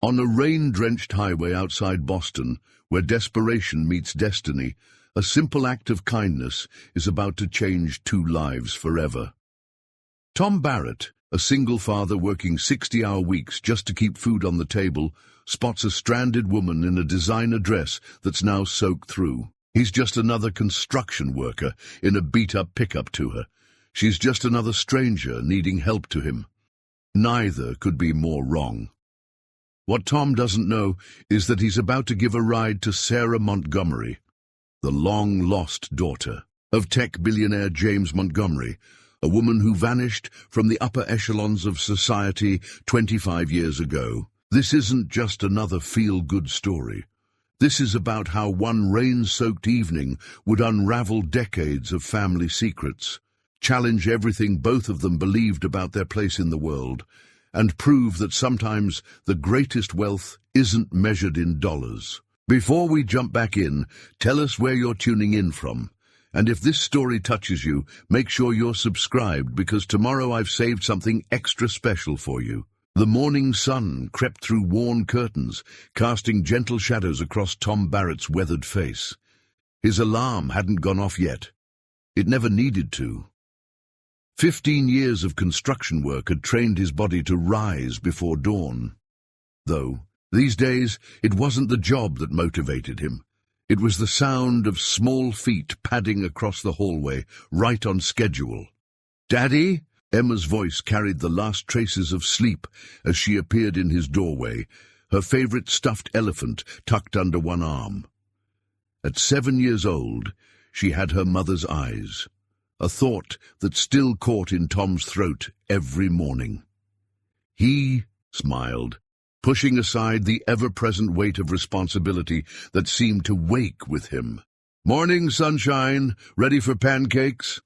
On a rain-drenched highway outside Boston, where desperation meets destiny, a simple act of kindness is about to change 2 lives forever. Tom Barrett, a single father working 60-hour weeks just to keep food on the table, spots a stranded woman in a designer dress that's now soaked through. He's just another construction worker in a beat-up pickup to her. She's just another stranger needing help to him. Neither could be more wrong. What Tom doesn't know is that he's about to give a ride to Sarah Montgomery, the long-lost daughter of tech billionaire James Montgomery, a woman who vanished from the upper echelons of society 25 years ago. This isn't just another feel-good story. This is about how one rain-soaked evening would unravel decades of family secrets, challenge everything both of them believed about their place in the world, and prove that sometimes the greatest wealth isn't measured in dollars. Before we jump back in, tell us where you're tuning in from. And if this story touches you, make sure you're subscribed, because tomorrow I've saved something extra special for you. The morning sun crept through worn curtains, casting gentle shadows across Tom Barrett's weathered face. His alarm hadn't gone off yet. It never needed to. 15 years of construction work had trained his body to rise before dawn. Though, these days, it wasn't the job that motivated him. It was the sound of small feet padding across the hallway, right on schedule. "Daddy?" Emma's voice carried the last traces of sleep as she appeared in his doorway, her favorite stuffed elephant tucked under one arm. At 7 years old, she had her mother's eyes, a thought that still caught in Tom's throat every morning. He smiled, pushing aside the ever-present weight of responsibility that seemed to wake with him. "Morning, sunshine. Ready for pancakes?"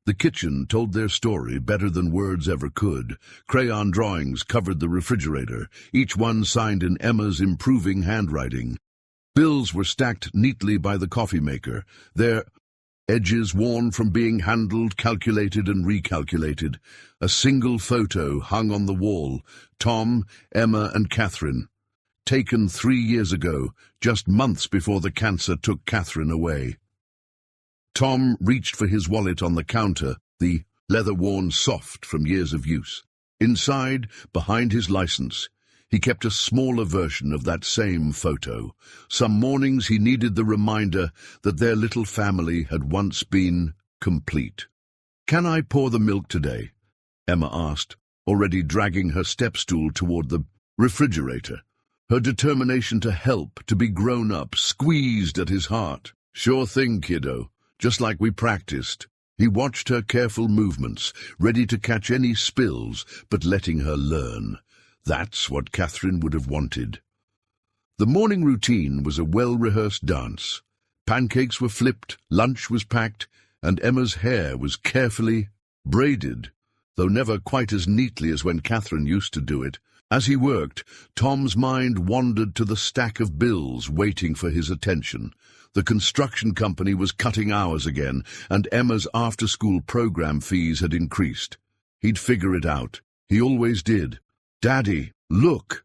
The kitchen told their story better than words ever could. Crayon drawings covered the refrigerator, each one signed in Emma's improving handwriting. Bills were stacked neatly by the coffee maker, their edges worn from being handled, calculated, and recalculated. A single photo hung on the wall: Tom, Emma, and Catherine. Taken 3 years ago, just months before the cancer took Catherine away. Tom reached for his wallet on the counter, the leather worn soft from years of use. Inside, behind his license, he kept a smaller version of that same photo. Some mornings he needed the reminder that their little family had once been complete. "Can I pour the milk today?" Emma asked, already dragging her step-stool toward the refrigerator. Her determination to help, to be grown up, squeezed at his heart. "Sure thing, kiddo. Just like we practiced." He watched her careful movements, ready to catch any spills, but letting her learn. That's what Catherine would have wanted. The morning routine was a well-rehearsed dance. Pancakes were flipped, lunch was packed, and Emma's hair was carefully braided, though never quite as neatly as when Catherine used to do it. As he worked, Tom's mind wandered to the stack of bills waiting for his attention. The construction company was cutting hours again, and Emma's after-school program fees had increased. He'd figure it out. He always did. "Daddy, look!"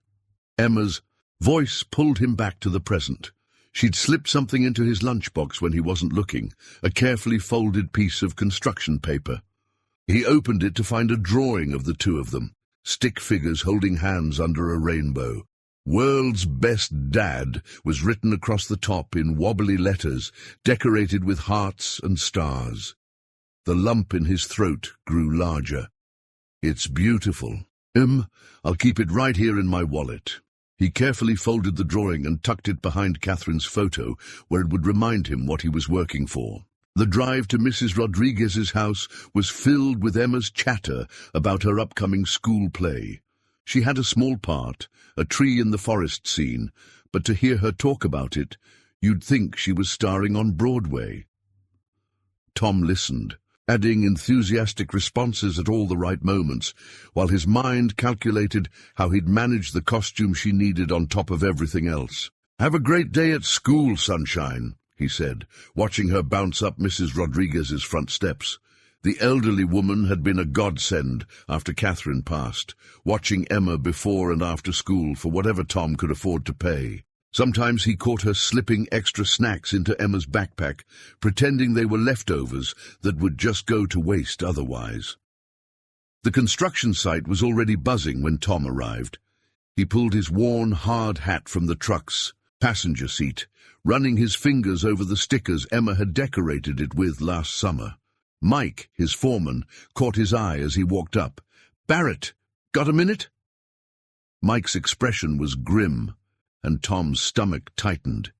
Emma's voice pulled him back to the present. She'd slipped something into his lunchbox when he wasn't looking, a carefully folded piece of construction paper. He opened it to find a drawing of the two of them, stick figures holding hands under a rainbow. "World's Best Dad" was written across the top in wobbly letters, decorated with hearts and stars. The lump in his throat grew larger. "It's beautiful. I'll keep it right here in my wallet." He carefully folded the drawing and tucked it behind Catherine's photo, where it would remind him what he was working for. The drive to Mrs. Rodriguez's house was filled with Emma's chatter about her upcoming school play. She had a small part, a tree in the forest scene, but to hear her talk about it, you'd think she was starring on Broadway. Tom listened, adding enthusiastic responses at all the right moments, while his mind calculated how he'd manage the costume she needed on top of everything else. "Have a great day at school, sunshine," he said, watching her bounce up Mrs. Rodriguez's front steps. The elderly woman had been a godsend after Catherine passed, watching Emma before and after school for whatever Tom could afford to pay. Sometimes he caught her slipping extra snacks into Emma's backpack, pretending they were leftovers that would just go to waste otherwise. The construction site was already buzzing when Tom arrived. He pulled his worn, hard hat from the truck's passenger seat, running his fingers over the stickers Emma had decorated it with last summer. Mike, his foreman, caught his eye as he walked up. "Barrett, got a minute?" Mike's expression was grim, and Tom's stomach tightened.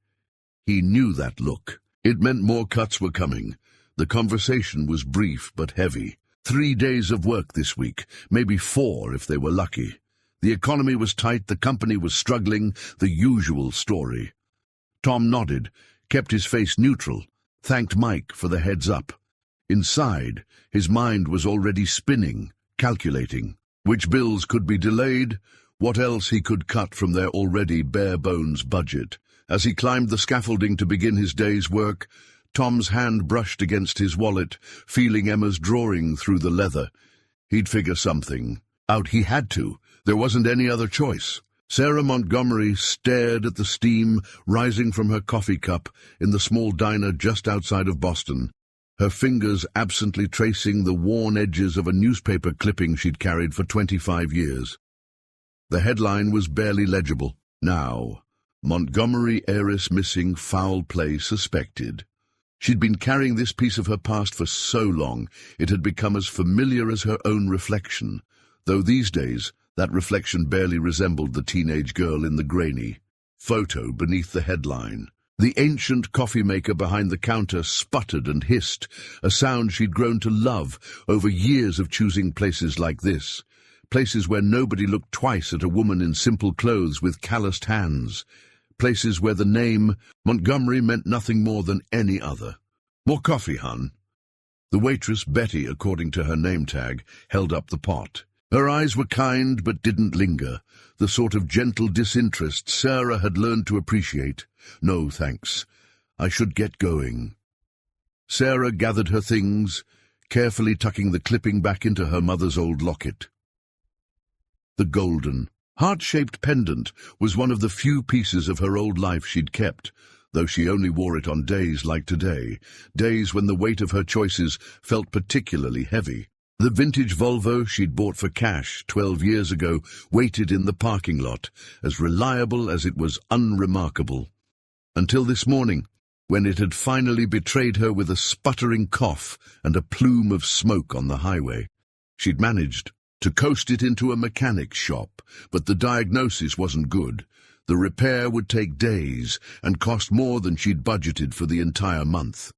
He knew that look. It meant more cuts were coming. The conversation was brief but heavy. 3 days of work this week, maybe 4 if they were lucky. The economy was tight, the company was struggling, the usual story. Tom nodded, kept his face neutral, thanked Mike for the heads up. Inside, his mind was already spinning, calculating which bills could be delayed, what else he could cut from their already bare-bones budget. As he climbed the scaffolding to begin his day's work, Tom's hand brushed against his wallet, feeling Emma's drawing through the leather. He'd figure something out. He had to. There wasn't any other choice. Sarah Montgomery stared at the steam rising from her coffee cup in the small diner just outside of Boston, her fingers absently tracing the worn edges of a newspaper clipping she'd carried for 25 years. The headline was barely legible. Now, Montgomery heiress missing, foul play suspected. She'd been carrying this piece of her past for so long, it had become as familiar as her own reflection, though these days that reflection barely resembled the teenage girl in the grainy photo beneath the headline. The ancient coffee maker behind the counter sputtered and hissed, a sound she'd grown to love over years of choosing places like this, places where nobody looked twice at a woman in simple clothes with calloused hands, places where the name Montgomery meant nothing more than any other. "More coffee, hun?" The waitress, Betty, according to her name tag, held up the pot. Her eyes were kind but didn't linger, the sort of gentle disinterest Sarah had learned to appreciate. "No, thanks. I should get going." Sarah gathered her things, carefully tucking the clipping back into her mother's old locket. The golden, heart-shaped pendant was one of the few pieces of her old life she'd kept, though she only wore it on days like today, days when the weight of her choices felt particularly heavy. The vintage Volvo she'd bought for cash 12 years ago waited in the parking lot, as reliable as it was unremarkable. Until this morning, when it had finally betrayed her with a sputtering cough and a plume of smoke on the highway. She'd managed to coast it into a mechanic's shop, but the diagnosis wasn't good. The repair would take days and cost more than she'd budgeted for the entire month.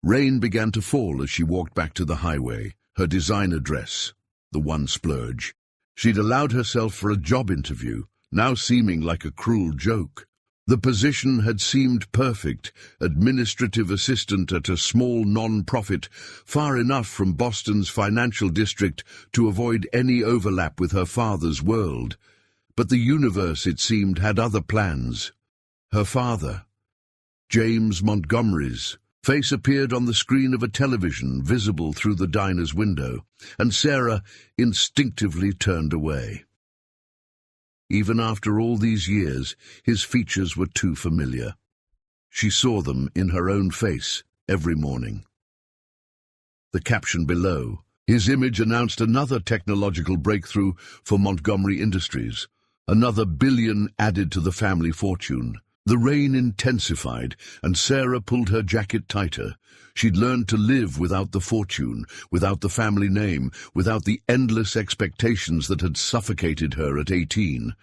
Rain began to fall as she walked back to the highway, her designer dress, the one splurge. She'd allowed herself for a job interview, now seeming like a cruel joke. The position had seemed perfect, administrative assistant at a small non-profit, far enough from Boston's financial district to avoid any overlap with her father's world. But the universe, it seemed, had other plans. Her father, James Montgomery's face appeared on the screen of a television visible through the diner's window, and Sarah instinctively turned away. Even after all these years, his features were too familiar. She saw them in her own face every morning. The caption below, his image announced another technological breakthrough for Montgomery Industries, another billion added to the family fortune. The rain intensified, and Sarah pulled her jacket tighter. She'd learned to live without the fortune, without the family name, without the endless expectations that had suffocated her at 18.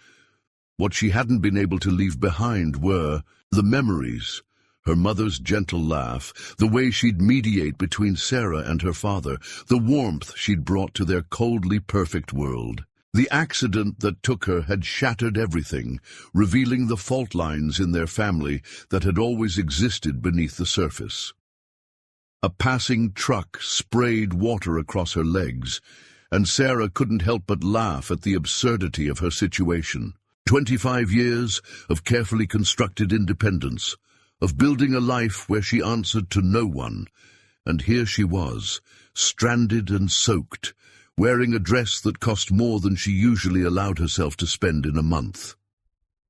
What she hadn't been able to leave behind were the memories, her mother's gentle laugh, the way she'd mediate between Sarah and her father, the warmth she'd brought to their coldly perfect world. The accident that took her had shattered everything, revealing the fault lines in their family that had always existed beneath the surface. A passing truck sprayed water across her legs, and Sarah couldn't help but laugh at the absurdity of her situation. 25 years of carefully constructed independence, of building a life where she answered to no one, And here she was, stranded and soaked, wearing a dress that cost more than she usually allowed herself to spend in a month.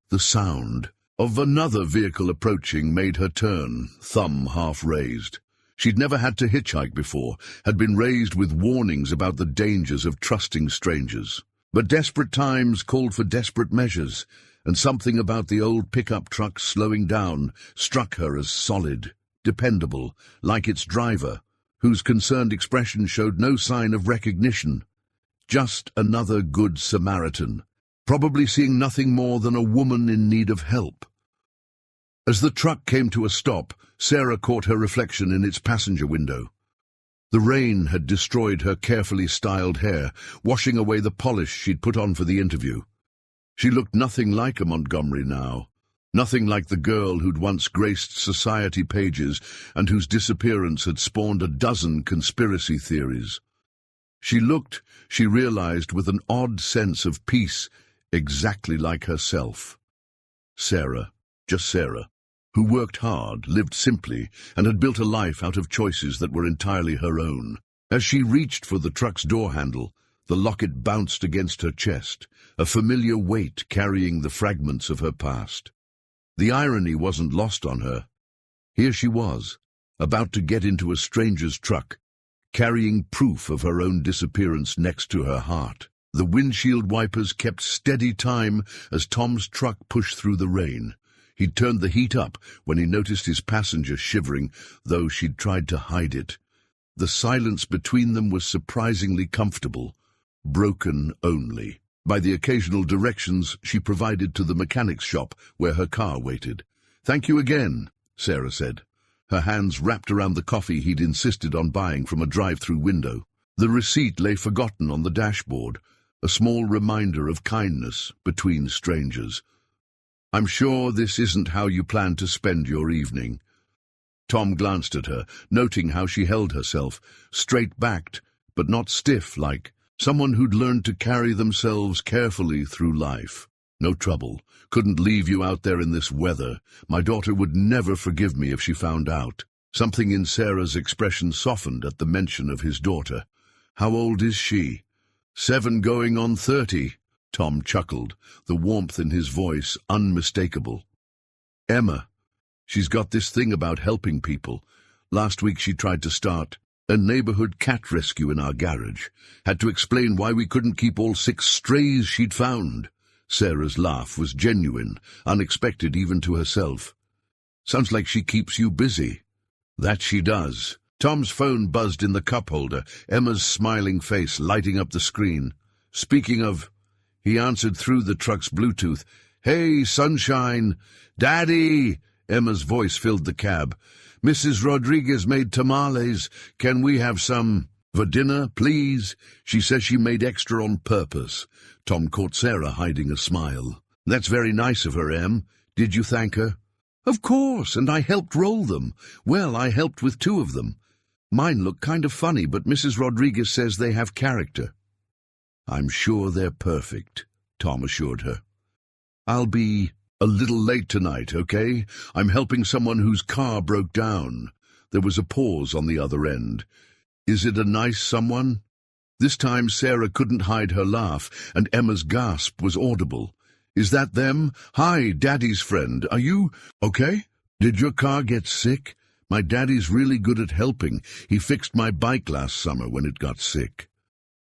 The sound of another vehicle approaching made her turn, thumb half raised. She'd never had to hitchhike before, had been raised with warnings about the dangers of trusting strangers. But desperate times called for desperate measures, and something about the old pickup truck slowing down struck her as solid, dependable, like its driver, whose concerned expression showed no sign of recognition. Just another good Samaritan, probably seeing nothing more than a woman in need of help. As the truck came to a stop, Sarah caught her reflection in its passenger window. The rain had destroyed her carefully styled hair, washing away the polish she'd put on for the interview. She looked nothing like a Montgomery now, nothing like the girl who'd once graced society pages and whose disappearance had spawned a dozen conspiracy theories. She looked, she realized, with an odd sense of peace, exactly like herself. Sarah, just Sarah, who worked hard, lived simply, and had built a life out of choices that were entirely her own. As she reached for the truck's door handle, the locket bounced against her chest, a familiar weight carrying the fragments of her past. The irony wasn't lost on her. Here she was, about to get into a stranger's truck, carrying proof of her own disappearance next to her heart. The windshield wipers kept steady time as Tom's truck pushed through the rain. He'd turned the heat up when he noticed his passenger shivering, though she'd tried to hide it. The silence between them was surprisingly comfortable, broken only by the occasional directions she provided to the mechanic's shop where her car waited. "Thank you again," Sarah said, her hands wrapped around the coffee he'd insisted on buying from a drive-through window. The receipt lay forgotten on the dashboard, a small reminder of kindness between strangers. "I'm sure this isn't how you plan to spend your evening." Tom glanced at her, noting how she held herself, straight-backed, but not stiff, like someone who'd learned to carry themselves carefully through life. "No trouble. Couldn't leave you out there in this weather. My daughter would never forgive me if she found out." Something in Sarah's expression softened at the mention of his daughter. "How old is she?" 7 going on 30. Tom chuckled, the warmth in his voice unmistakable. "Emma. She's got this thing about helping people. Last week she tried to start a neighborhood cat rescue in our garage. Had to explain why we couldn't keep all 6 strays she'd found." Sarah's laugh was genuine, unexpected even to herself. "Sounds like she keeps you busy." "That she does." Tom's phone buzzed in the cup holder, Emma's smiling face lighting up the screen. "Speaking of..." He answered through the truck's Bluetooth. "Hey, sunshine!" "Daddy!" Emma's voice filled the cab. "Mrs. Rodriguez made tamales. Can we have some for dinner, please? She says she made extra on purpose." Tom caught Sarah hiding a smile. "That's very nice of her, Em. Did you thank her?" "Of course, and I helped roll them. Well, I helped with 2 of them. Mine look kind of funny, but Mrs. Rodriguez says they have character." "I'm sure they're perfect," Tom assured her. "I'll be a little late tonight, okay? I'm helping someone whose car broke down." There was a pause on the other end. "Is it a nice someone?" This time Sarah couldn't hide her laugh, and Emma's gasp was audible. "Is that them? Hi, Daddy's friend. Are you okay? Did your car get sick? My daddy's really good at helping. He fixed my bike last summer when it got sick."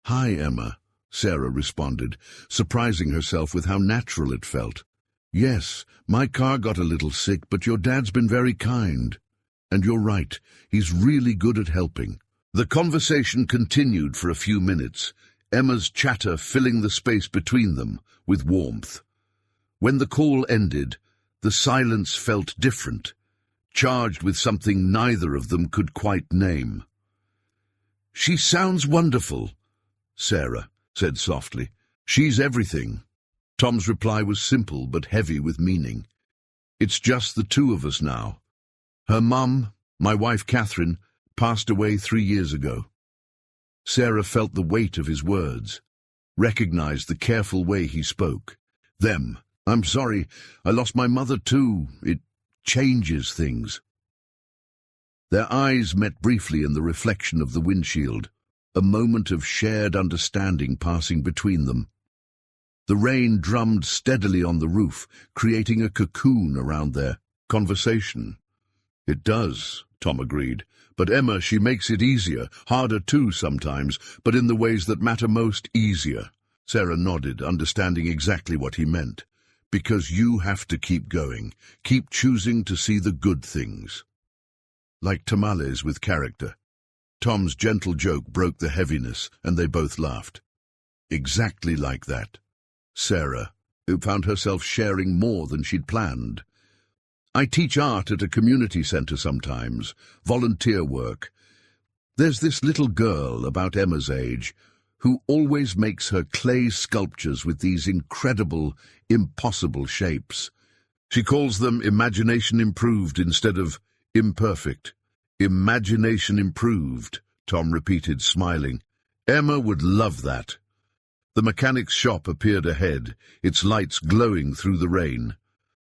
"Hi, Emma," Sarah responded, surprising herself with how natural it felt. "Yes, my car got a little sick, but your dad's been very kind. And you're right, he's really good at helping." The conversation continued for a few minutes, Emma's chatter filling the space between them with warmth. When the call ended, the silence felt different, charged with something neither of them could quite name. "She sounds wonderful," Sarah said softly. "She's everything." Tom's reply was simple but heavy with meaning. "It's just the 2 of us now. Her mum, my wife Catherine, passed away 3 years ago." Sarah felt the weight of his words, recognized the careful way he spoke. "Them. I'm sorry, I lost my mother too. It changes things." Their eyes met briefly in the reflection of the windshield, a moment of shared understanding passing between them. The rain drummed steadily on the roof, creating a cocoon around their conversation. "It does," Tom agreed. "But Emma, she makes it easier, harder too sometimes, but in the ways that matter most, easier." Sarah nodded, understanding exactly what he meant. "Because you have to keep going, keep choosing to see the good things." Like tamales with character. Tom's gentle joke broke the heaviness, and they both laughed. Exactly like that. Sarah, who found herself sharing more than she'd planned. "I teach art at a community center sometimes, volunteer work. There's this little girl about Emma's age who always makes her clay sculptures with these incredible, impossible shapes. She calls them imagination improved instead of imperfect." "Imagination improved," Tom repeated, smiling. "Emma would love that." The mechanic's shop appeared ahead, its lights glowing through the rain.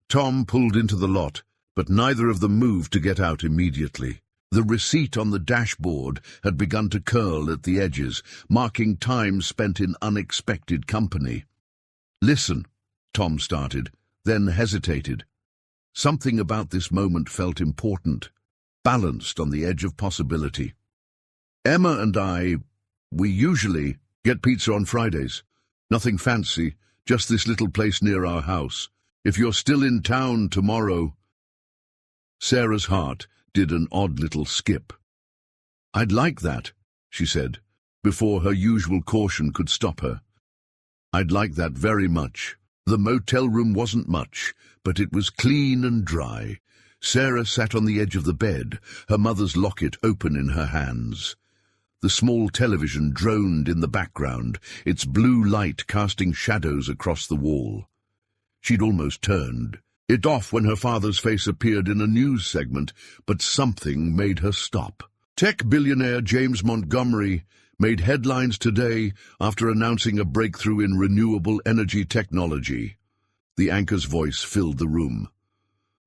Tom pulled into the lot, but neither of them moved to get out immediately. The receipt on the dashboard had begun to curl at the edges, marking time spent in unexpected company. "Listen," Tom started, then hesitated. Something about this moment felt important, balanced on the edge of possibility. "Emma and we usually get pizza on Fridays. Nothing fancy, just this little place near our house. If you're still in town tomorrow—" Sarah's heart did an odd little skip. "I'd like that," she said, before her usual caution could stop her. "I'd like that very much." The motel room wasn't much, but it was clean and dry. Sarah sat on the edge of the bed, her mother's locket open in her hands. The small television droned in the background, its blue light casting shadows across the wall. She'd almost turned it off when her father's face appeared in a news segment, but something made her stop. Tech billionaire James Montgomery made headlines today after announcing a breakthrough in renewable energy technology. The anchor's voice filled the room.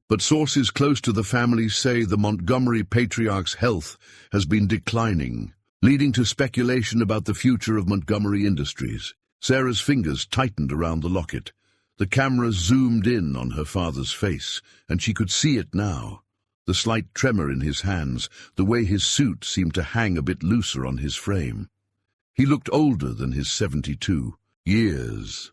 But sources close to the family say the Montgomery patriarch's health has been declining, leading to speculation about the future of Montgomery Industries. Sarah's fingers tightened around the locket. The camera zoomed in on her father's face, and she could see it now. The slight tremor in his hands, the way his suit seemed to hang a bit looser on his frame. He looked older than his 72 years.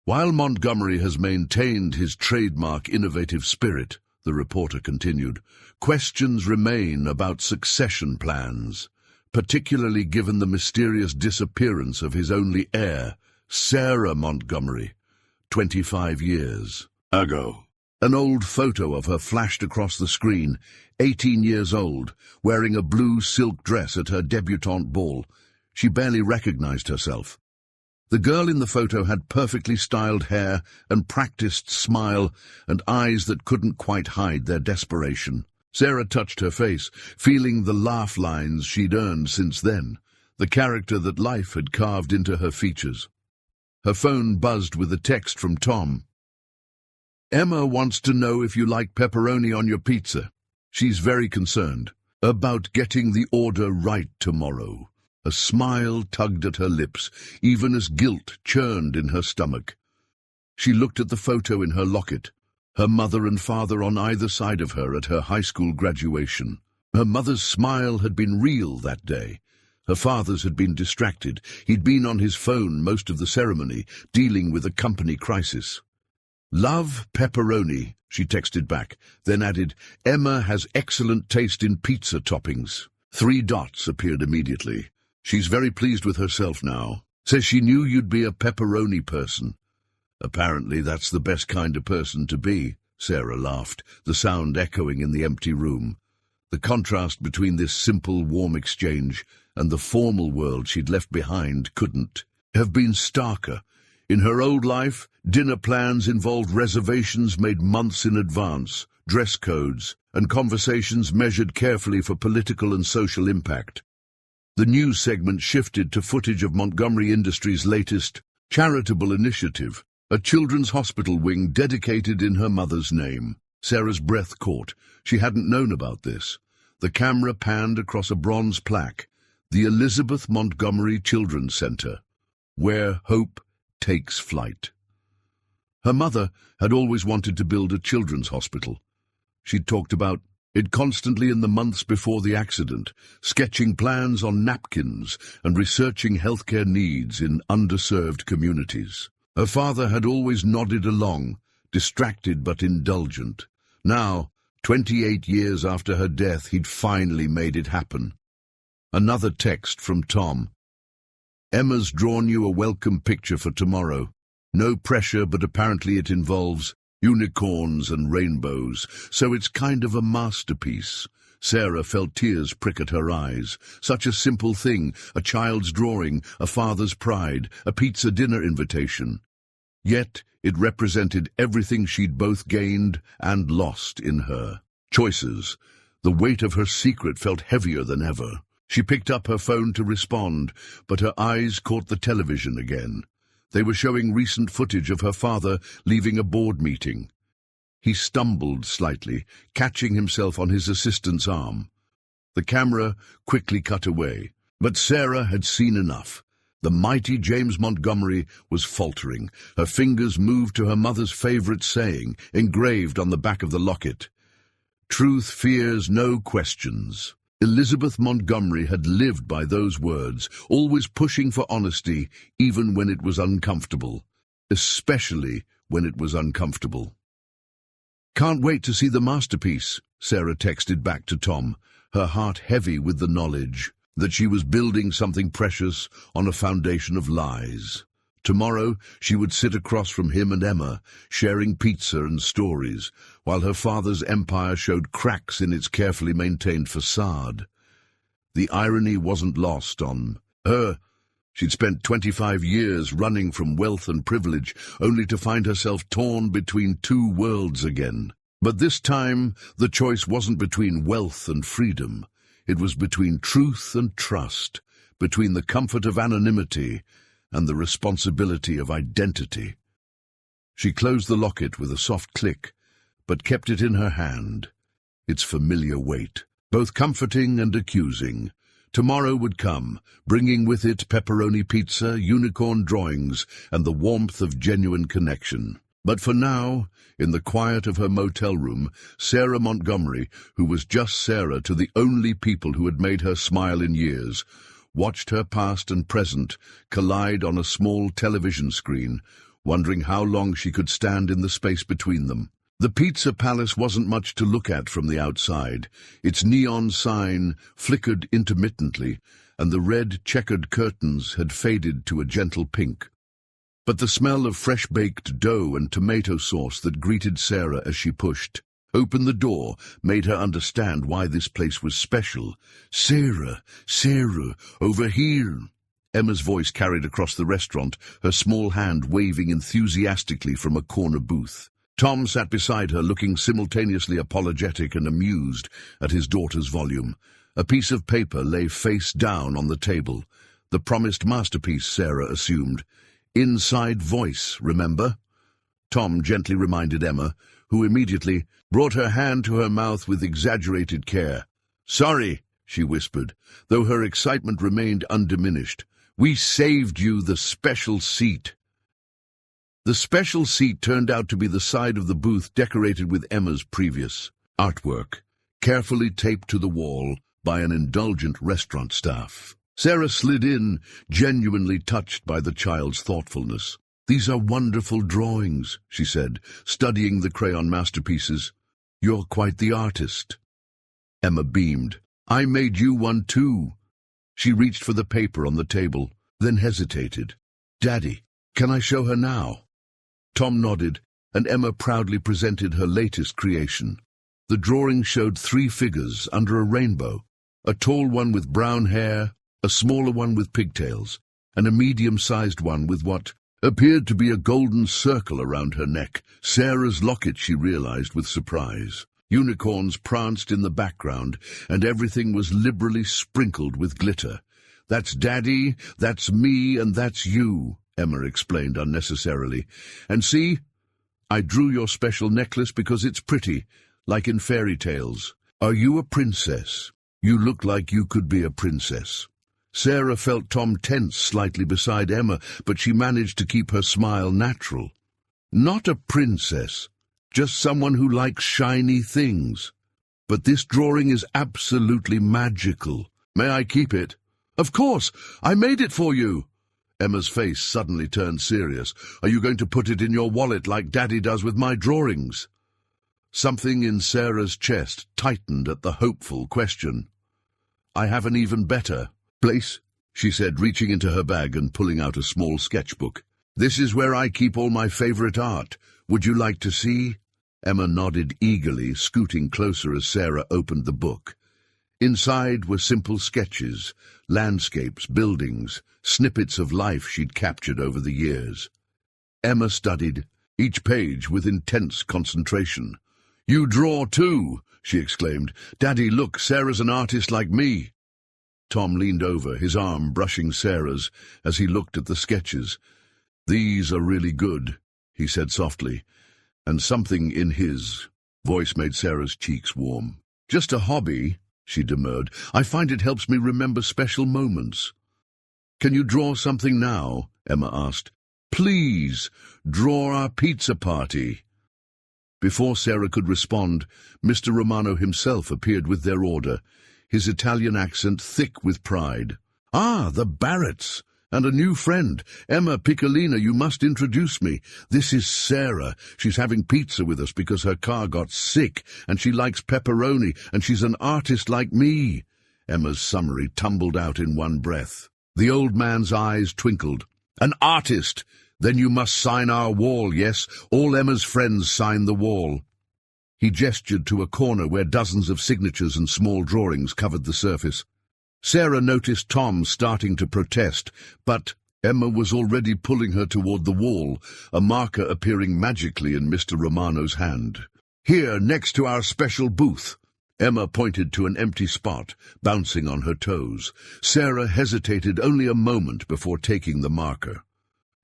While Montgomery has maintained his trademark innovative spirit, the reporter continued, questions remain about succession plans, particularly given the mysterious disappearance of his only heir, Sarah Montgomery, 25 years ago. An old photo of her flashed across the screen, 18 years old, wearing a blue silk dress at her debutante ball. She barely recognized herself. The girl in the photo had perfectly styled hair and practiced smile and eyes that couldn't quite hide their desperation. Sarah touched her face, feeling the laugh lines she'd earned since then, the character that life had carved into her features. Her phone buzzed with a text from Tom. "Emma wants to know if you like pepperoni on your pizza. She's very concerned about getting the order right tomorrow." A smile tugged at her lips, even as guilt churned in her stomach. She looked at the photo in her locket, her mother and father on either side of her at her high school graduation. Her mother's smile had been real that day. Her father's had been distracted. He'd been on his phone most of the ceremony, dealing with a company crisis. "Love pepperoni," she texted back, then added, "Emma has excellent taste in pizza toppings." 3 dots appeared immediately. "She's very pleased with herself now. Says she knew you'd be a pepperoni person." "Apparently that's the best kind of person to be," Sarah laughed, the sound echoing in the empty room. The contrast between this simple, warm exchange and the formal world she'd left behind couldn't have been starker. In her old life, dinner plans involved reservations made months in advance, dress codes, and conversations measured carefully for political and social impact. The news segment shifted to footage of Montgomery Industries' latest charitable initiative, a children's hospital wing dedicated in her mother's name. Sarah's breath caught. She hadn't known about this. The The camera panned across a bronze plaque, the Elizabeth Montgomery Children's Center, where hope takes flight. Her mother had always wanted to build a children's hospital. She'd talked about it constantly in the months before the accident, sketching plans on napkins and researching healthcare needs in underserved communities. Her father had always nodded along, distracted but indulgent. Now, 28 years after her death, he'd finally made it happen. Another text from Tom. Emma's drawn you a welcome picture for tomorrow. No pressure, but apparently it involves unicorns and rainbows, so it's kind of a masterpiece. Sarah felt tears prick at her eyes. Such a simple thing, a child's drawing, a father's pride, a pizza dinner invitation. Yet it represented everything she'd both gained and lost in her. Choices. The weight of her secret felt heavier than ever. She picked up her phone to respond, but her eyes caught the television again. They were showing recent footage of her father leaving a board meeting. He stumbled slightly, catching himself on his assistant's arm. The camera quickly cut away, but Sarah had seen enough. The mighty James Montgomery was faltering. Her fingers moved to her mother's favorite saying, engraved on the back of the locket. Truth fears no questions. Elizabeth Montgomery had lived by those words, always pushing for honesty, even when it was uncomfortable. Especially when it was uncomfortable. Can't wait to see the masterpiece, Sarah texted back to Tom, her heart heavy with the knowledge that she was building something precious on a foundation of lies. Tomorrow she would sit across from him and Emma, sharing pizza and stories, while her father's empire showed cracks in its carefully maintained facade. The irony wasn't lost on her. She'd spent 25 years running from wealth and privilege, only to find herself torn between two worlds again. But this time, the choice wasn't between wealth and freedom. It was between truth and trust, between the comfort of anonymity and the responsibility of identity. She closed the locket with a soft click, but kept it in her hand, its familiar weight, both comforting and accusing. Tomorrow would come, bringing with it pepperoni pizza, unicorn drawings, and the warmth of genuine connection. But for now, in the quiet of her motel room, Sarah Montgomery, who was just Sarah to the only people who had made her smile in years, watched her past and present collide on a small television screen, wondering how long she could stand in the space between them. The pizza palace wasn't much to look at from the outside. Its neon sign flickered intermittently, and the red checkered curtains had faded to a gentle pink. But the smell of fresh-baked dough and tomato sauce that greeted Sarah as she pushed open the door made her understand why this place was special. Sarah, over here. Emma's voice carried across the restaurant, her small hand waving enthusiastically from a corner booth. Tom sat beside her, looking simultaneously apologetic and amused at his daughter's volume. A piece of paper lay face down on the table. The promised masterpiece, Sarah assumed. Inside voice, remember? Tom gently reminded Emma, who immediately brought her hand to her mouth with exaggerated care. Sorry, she whispered, though her excitement remained undiminished. We saved you the special seat. The special seat turned out to be the side of the booth decorated with Emma's previous artwork, carefully taped to the wall by an indulgent restaurant staff. Sarah slid in, genuinely touched by the child's thoughtfulness. These are wonderful drawings, she said, studying the crayon masterpieces. You're quite the artist. Emma beamed. I made you one too. She reached for the paper on the table, then hesitated. Daddy, can I show her now? Tom nodded, and Emma proudly presented her latest creation. The drawing showed 3 figures under a rainbow, a tall one with brown hair, a smaller one with pigtails, and a medium-sized one with what appeared to be a golden circle around her neck. Sarah's locket, she realized with surprise. Unicorns pranced in the background, and everything was liberally sprinkled with glitter. That's Daddy, that's me, and that's you, Emma explained unnecessarily. And see, I drew your special necklace because it's pretty, like in fairy tales. Are you a princess? You look like you could be a princess. Sarah felt Tom tense slightly beside Emma, but she managed to keep her smile natural. Not a princess, just someone who likes shiny things. But this drawing is absolutely magical. May I keep it? Of course, I made it for you. Emma's face suddenly turned serious. Are you going to put it in your wallet like Daddy does with my drawings? Something in Sarah's chest tightened at the hopeful question. I have an even better place, she said, reaching into her bag and pulling out a small sketchbook. This is where I keep all my favorite art. Would you like to see? Emma nodded eagerly, scooting closer as Sarah opened the book. Inside were simple sketches, landscapes, buildings, snippets of life she'd captured over the years. Emma studied, each page with intense concentration. You draw too, she exclaimed. Daddy, look, Sarah's an artist like me. Tom leaned over, his arm brushing Sarah's, as he looked at the sketches. These are really good, he said softly, and something in his voice made Sarah's cheeks warm. Just a hobby, she demurred. I find it helps me remember special moments. Can you draw something now? Emma asked. Please, draw our pizza party. Before Sarah could respond, Mr. Romano himself appeared with their order, his Italian accent thick with pride. Ah, the Barretts, and a new friend. Emma Piccolina, you must introduce me. This is Sarah. She's having pizza with us because her car got sick, and she likes pepperoni, and she's an artist like me. Emma's summary tumbled out in one breath. The old man's eyes twinkled. An artist! Then you must sign our wall, yes? All Emma's friends sign the wall. He gestured to a corner where dozens of signatures and small drawings covered the surface. Sarah noticed Tom starting to protest, but Emma was already pulling her toward the wall, a marker appearing magically in Mr. Romano's hand. Here, next to our special booth. Emma pointed to an empty spot, bouncing on her toes. Sarah hesitated only a moment before taking the marker.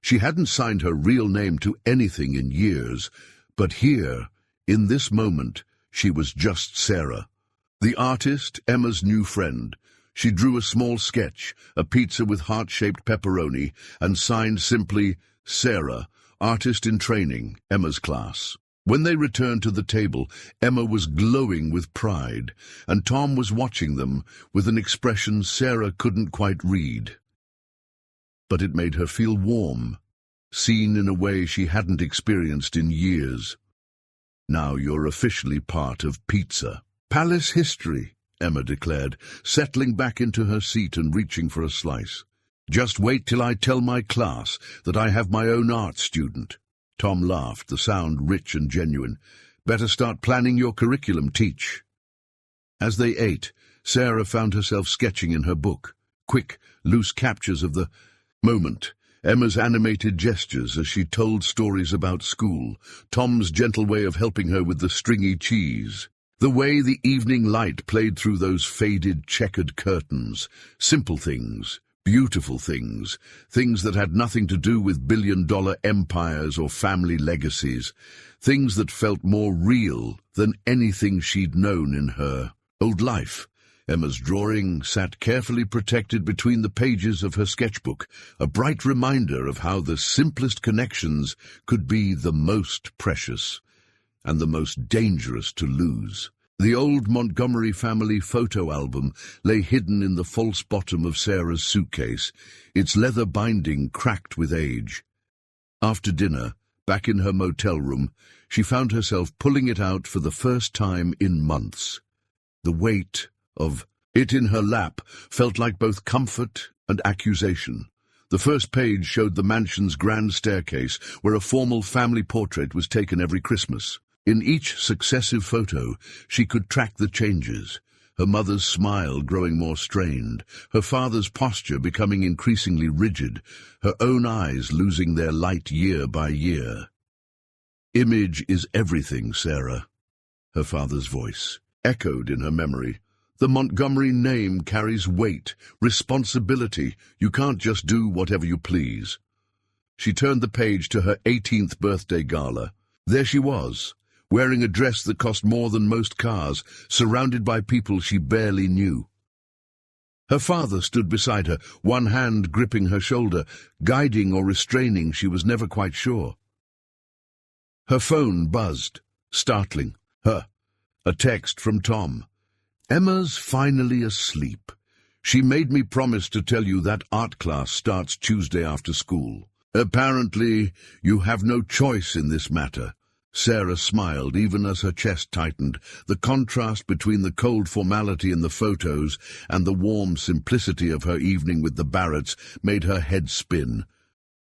She hadn't signed her real name to anything in years, but here, in this moment, she was just Sarah. The artist, Emma's new friend. She drew a small sketch, a pizza with heart-shaped pepperoni, and signed simply, Sarah, artist in training, Emma's class. When they returned to the table, Emma was glowing with pride, and Tom was watching them with an expression Sarah couldn't quite read. But it made her feel warm, seen in a way she hadn't experienced in years. Now you're officially part of pizza. Palace history, Emma declared, settling back into her seat and reaching for a slice. Just wait till I tell my class that I have my own art student. Tom laughed, the sound rich and genuine. Better start planning your curriculum, teach. As they ate, Sarah found herself sketching in her book, quick, loose captures of the moment, Emma's animated gestures as she told stories about school, Tom's gentle way of helping her with the stringy cheese, the way the evening light played through those faded, checkered curtains, simple things, beautiful things, things that had nothing to do with billion-dollar empires or family legacies, things that felt more real than anything she'd known in her old life. Emma's drawing sat carefully protected between the pages of her sketchbook, a bright reminder of how the simplest connections could be the most precious and the most dangerous to lose. The old Montgomery family photo album lay hidden in the false bottom of Sarah's suitcase, its leather binding cracked with age. After dinner, back in her motel room, she found herself pulling it out for the first time in months. The weight of it in her lap felt like both comfort and accusation. The first page showed the mansion's grand staircase, where a formal family portrait was taken every Christmas. In each successive photo, she could track the changes, her mother's smile growing more strained, her father's posture becoming increasingly rigid, her own eyes losing their light year by year. Image is everything, Sarah, her father's voice echoed in her memory. The Montgomery name carries weight, responsibility. You can't just do whatever you please. She turned the page to her 18th birthday gala. There she was, wearing a dress that cost more than most cars, surrounded by people she barely knew. Her father stood beside her, one hand gripping her shoulder, guiding or restraining, she was never quite sure. Her phone buzzed, startling her. A text from Tom. "Emma's finally asleep. She made me promise to tell you that art class starts Tuesday after school. Apparently, you have no choice in this matter." Sarah smiled, even as her chest tightened. The contrast between the cold formality in the photos and the warm simplicity of her evening with the Barretts made her head spin.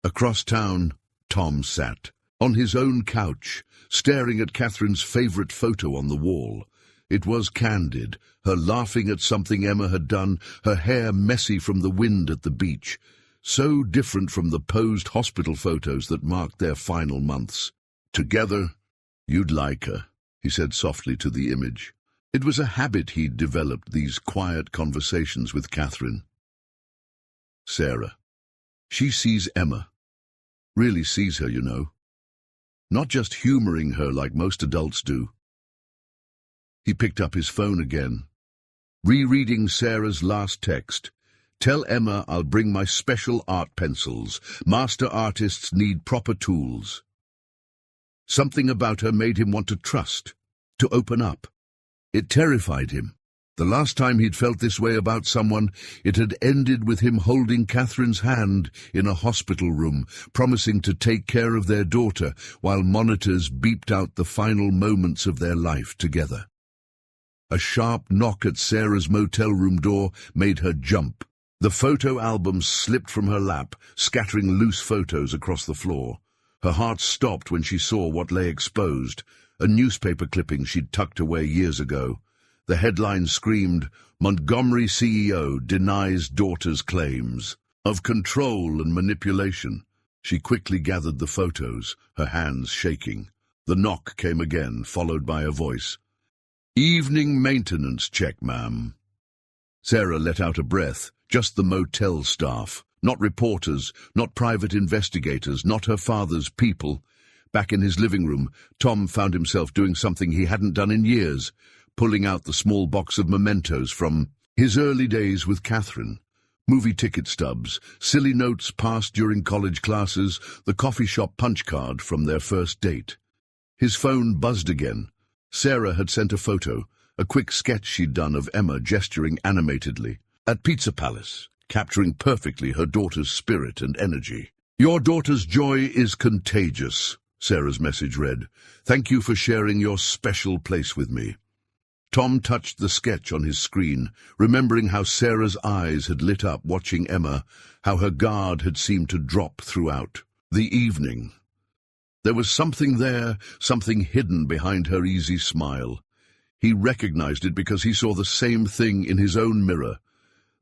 Across town, Tom sat, on his own couch, staring at Catherine's favorite photo on the wall. It was candid, her laughing at something Emma had done, her hair messy from the wind at the beach. So different from the posed hospital photos that marked their final months. "Together, you'd like her," he said softly to the image. It was a habit he'd developed, these quiet conversations with Catherine. Sarah. She sees Emma. Really sees her, you know. Not just humoring her like most adults do. He picked up his phone again, rereading Sarah's last text. "Tell Emma I'll bring my special art pencils. Master artists need proper tools." Something about her made him want to trust, to open up. It terrified him. The last time he'd felt this way about someone, it had ended with him holding Catherine's hand in a hospital room, promising to take care of their daughter while monitors beeped out the final moments of their life together. A sharp knock at Sarah's motel room door made her jump. The photo album slipped from her lap, scattering loose photos across the floor. Her heart stopped when she saw what lay exposed, a newspaper clipping she'd tucked away years ago. The headline screamed, "Montgomery CEO denies daughter's claims of control and manipulation." She quickly gathered the photos, her hands shaking. The knock came again, followed by a voice. "Evening maintenance check, ma'am." Sarah let out a breath. Just the motel staff. Not reporters, not private investigators, not her father's people. Back in his living room, Tom found himself doing something he hadn't done in years, pulling out the small box of mementos from his early days with Catherine. Movie ticket stubs, silly notes passed during college classes, the coffee shop punch card from their first date. His phone buzzed again. Sarah had sent a photo, a quick sketch she'd done of Emma gesturing animatedly at Pizza Palace, capturing perfectly her daughter's spirit and energy. "Your daughter's joy is contagious," Sarah's message read. "Thank you for sharing your special place with me." Tom touched the sketch on his screen, remembering how Sarah's eyes had lit up watching Emma, how her guard had seemed to drop throughout the evening. There was something there, something hidden behind her easy smile. He recognized it because he saw the same thing in his own mirror.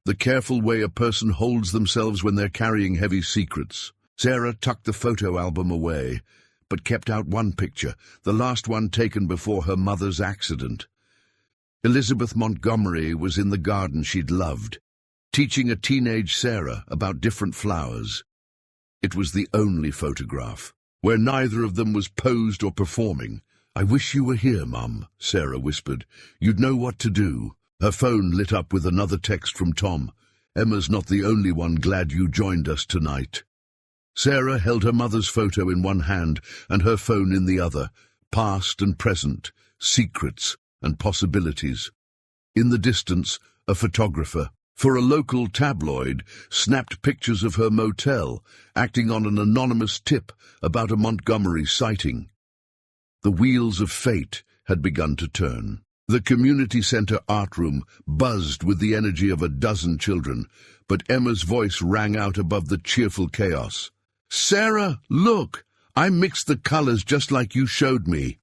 The careful way a person holds themselves when they're carrying heavy secrets. Sarah tucked the photo album away, but kept out one picture, the last one taken before her mother's accident. Elizabeth Montgomery was in the garden she'd loved, teaching a teenage Sarah about different flowers. It was the only photograph, where neither of them was posed or performing. "I wish you were here, Mum," Sarah whispered. "You'd know what to do." Her phone lit up with another text from Tom. "Emma's not the only one glad you joined us tonight." Sarah held her mother's photo in one hand and her phone in the other. Past and present, secrets and possibilities. In the distance, a photographer, for a local tabloid, snapped pictures of her motel, acting on an anonymous tip about a Montgomery sighting. The wheels of fate had begun to turn. The community center art room buzzed with the energy of a dozen children, but Emma's voice rang out above the cheerful chaos. "Sarah, look! I mixed the colors just like you showed me."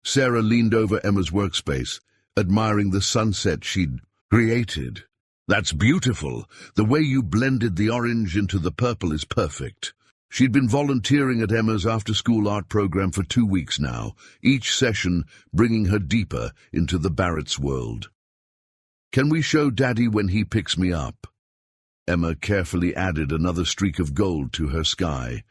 Sarah leaned over Emma's workspace, admiring the sunset she'd created. "That's beautiful. The way you blended the orange into the purple is perfect." She'd been volunteering at Emma's after-school art program for 2 weeks now, each session bringing her deeper into the Barretts' world. "Can we show Daddy when he picks me up?" Emma carefully added another streak of gold to her sky.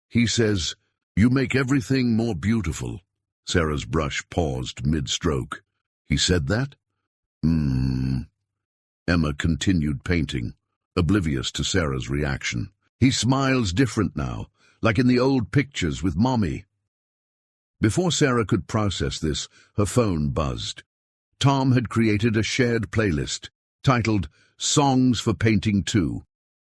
"He says, you make everything more beautiful." Sarah's brush paused mid-stroke. He said that? Emma continued painting, oblivious to Sarah's reaction. He smiles different now, like in the old pictures with Mommy. Before Sarah could process this, her phone buzzed. Tom had created a shared playlist, titled Songs for Painting 2.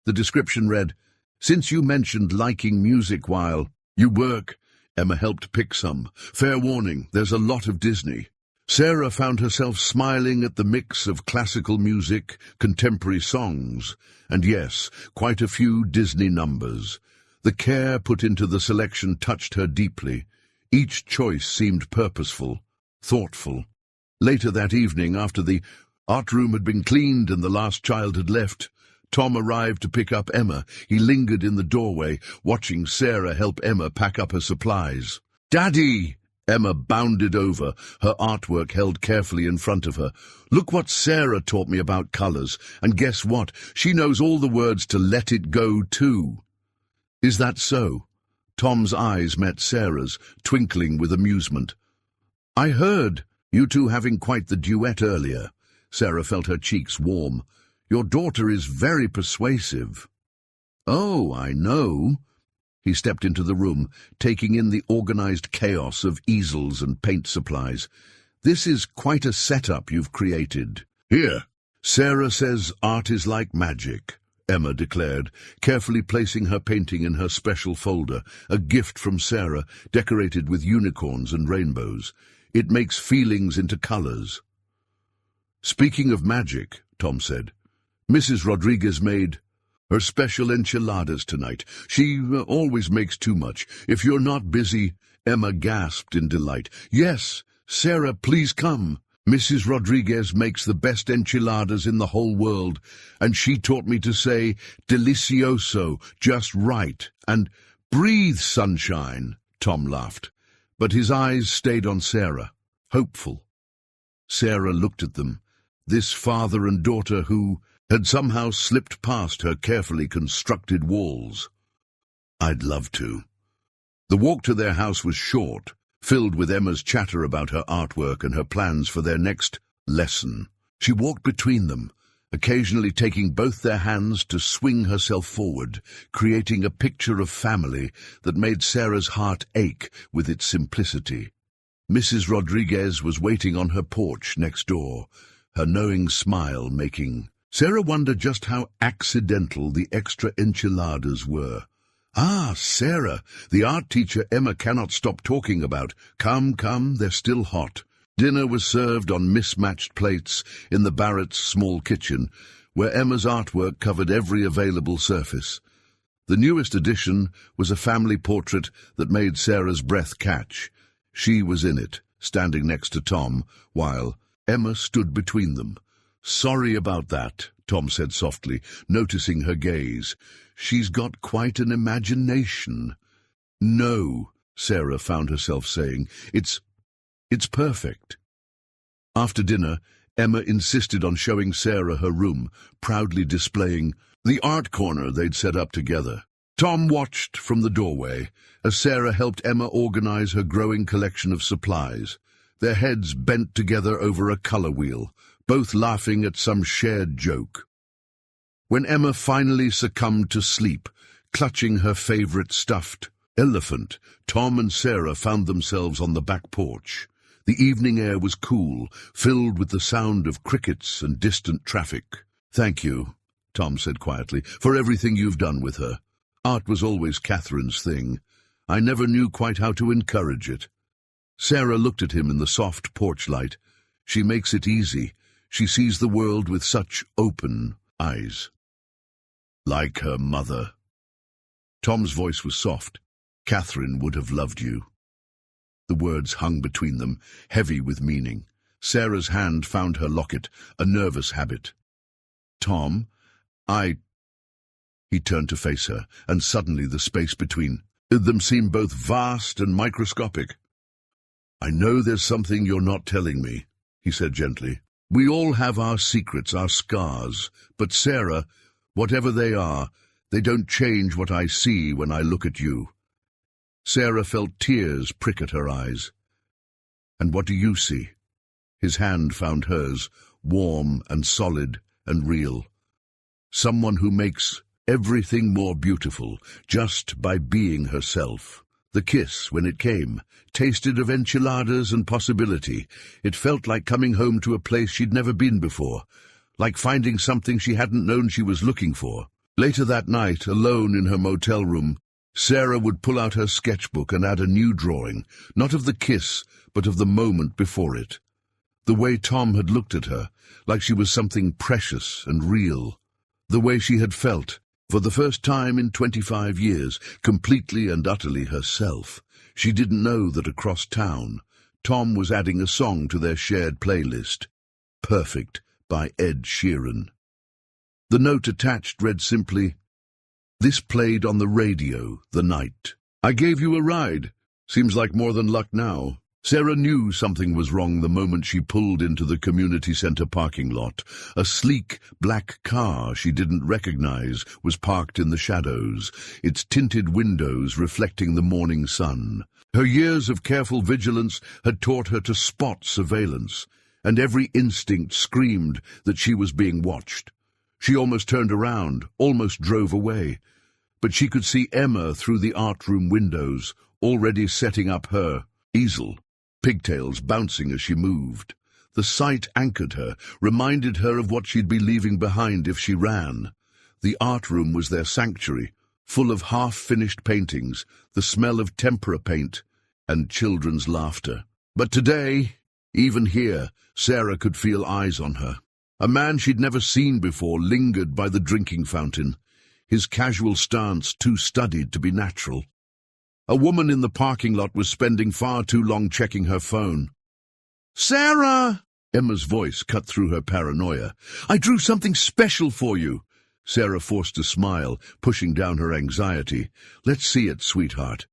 The description read, "Since you mentioned liking music while you work," Emma helped pick some. "Fair warning, there's a lot of Disney." Sarah found herself smiling at the mix of classical music, contemporary songs, and yes, quite a few Disney numbers. The care put into the selection touched her deeply. Each choice seemed purposeful, thoughtful. Later that evening, after the art room had been cleaned and the last child had left, Tom arrived to pick up Emma. He lingered in the doorway, watching Sarah help Emma pack up her supplies. "Daddy!" Emma bounded over, her artwork held carefully in front of her. "Look what Sarah taught me about colors, and guess what? She knows all the words to Let It Go, too." "Is that so?" Tom's eyes met Sarah's, twinkling with amusement. "I heard you two having quite the duet earlier." Sarah felt her cheeks warm. "Your daughter is very persuasive." "Oh, I know." He stepped into the room, taking in the organized chaos of easels and paint supplies. "This is quite a setup you've created." "Here." "Sarah says art is like magic," Emma declared, carefully placing her painting in her special folder, a gift from Sarah, decorated with unicorns and rainbows. "It makes feelings into colors." "Speaking of magic," Tom said, "Mrs. Rodriguez made her special enchiladas tonight. She always makes too much. If you're not busy—" Emma gasped in delight. "Yes, Sarah, please come. Mrs. Rodriguez makes the best enchiladas in the whole world, and she taught me to say delicioso, just right, and breathe, sunshine." Tom laughed, but his eyes stayed on Sarah, hopeful. Sarah looked at them, this father and daughter who had somehow slipped past her carefully constructed walls. "I'd love to." The walk to their house was short, filled with Emma's chatter about her artwork and her plans for their next lesson. She walked between them, occasionally taking both their hands to swing herself forward, creating a picture of family that made Sarah's heart ache with its simplicity. Mrs. Rodriguez was waiting on her porch next door, her knowing smile making Sarah wondered just how accidental the extra enchiladas were. "Ah, Sarah, the art teacher Emma cannot stop talking about. Come, come, they're still hot." Dinner was served on mismatched plates in the Barretts' small kitchen, where Emma's artwork covered every available surface. The newest addition was a family portrait that made Sarah's breath catch. She was in it, standing next to Tom, while Emma stood between them. "Sorry about that," Tom said softly, noticing her gaze. "She's got quite an imagination." "No," Sarah found herself saying. It's perfect." After dinner, Emma insisted on showing Sarah her room, proudly displaying the art corner they'd set up together. Tom watched from the doorway as Sarah helped Emma organize her growing collection of supplies, their heads bent together over a color wheel, both laughing at some shared joke. When Emma finally succumbed to sleep, clutching her favorite stuffed elephant, Tom and Sarah found themselves on the back porch. The evening air was cool, filled with the sound of crickets and distant traffic. "Thank you," Tom said quietly, "for everything you've done with her. Art was always Catherine's thing. I never knew quite how to encourage it." Sarah looked at him in the soft porch light. "She makes it easy. She sees the world with such open eyes." "Like her mother." Tom's voice was soft. "Catherine would have loved you." The words hung between them, heavy with meaning. Sarah's hand found her locket, a nervous habit. "Tom, He turned to face her, and suddenly the space between them seemed both vast and microscopic. "I know there's something you're not telling me," he said gently. "We all have our secrets, our scars, but Sarah, whatever they are, they don't change what I see when I look at you." Sarah felt tears prick at her eyes. "And what do you see?" His hand found hers, warm and solid and real. "Someone who makes everything more beautiful just by being herself." The kiss, when it came, tasted of enchiladas and possibility. It felt like coming home to a place she'd never been before, like finding something she hadn't known she was looking for. Later that night, alone in her motel room, Sarah would pull out her sketchbook and add a new drawing, not of the kiss, but of the moment before it. The way Tom had looked at her, like she was something precious and real. The way she had felt, for the first time in 25 years, completely and utterly herself. She didn't know that across town, Tom was adding a song to their shared playlist, Perfect by Ed Sheeran. The note attached read simply, "This played on the radio the night. I gave you a ride. Seems like more than luck now." Sarah knew something was wrong the moment she pulled into the community center parking lot. A sleek, black car she didn't recognize was parked in the shadows, its tinted windows reflecting the morning sun. Her years of careful vigilance had taught her to spot surveillance, and every instinct screamed that she was being watched. She almost turned around, almost drove away. But she could see Emma through the art room windows, already setting up her easel, pigtails bouncing as she moved. The sight anchored her, reminded her of what she'd be leaving behind if she ran. The art room was their sanctuary, full of half-finished paintings, the smell of tempera paint, and children's laughter. But today, even here, Sarah could feel eyes on her. A man she'd never seen before lingered by the drinking fountain, his casual stance too studied to be natural. A woman in the parking lot was spending far too long checking her phone. "Sarah!" Emma's voice cut through her paranoia. "I drew something special for you." Sarah forced a smile, pushing down her anxiety. "Let's see it, sweetheart."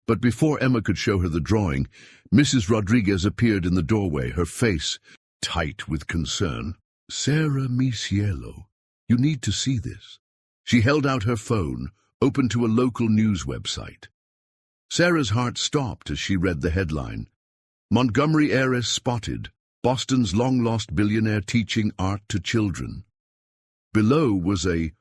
But before Emma could show her the drawing, Mrs. Rodriguez appeared in the doorway, her face tight with concern. "Sarah, mi cielo, you need to see this." She held out her phone, open to a local news website. Sarah's heart stopped as she read the headline. "Montgomery heiress spotted. Boston's long-lost billionaire teaching art to children." Below was a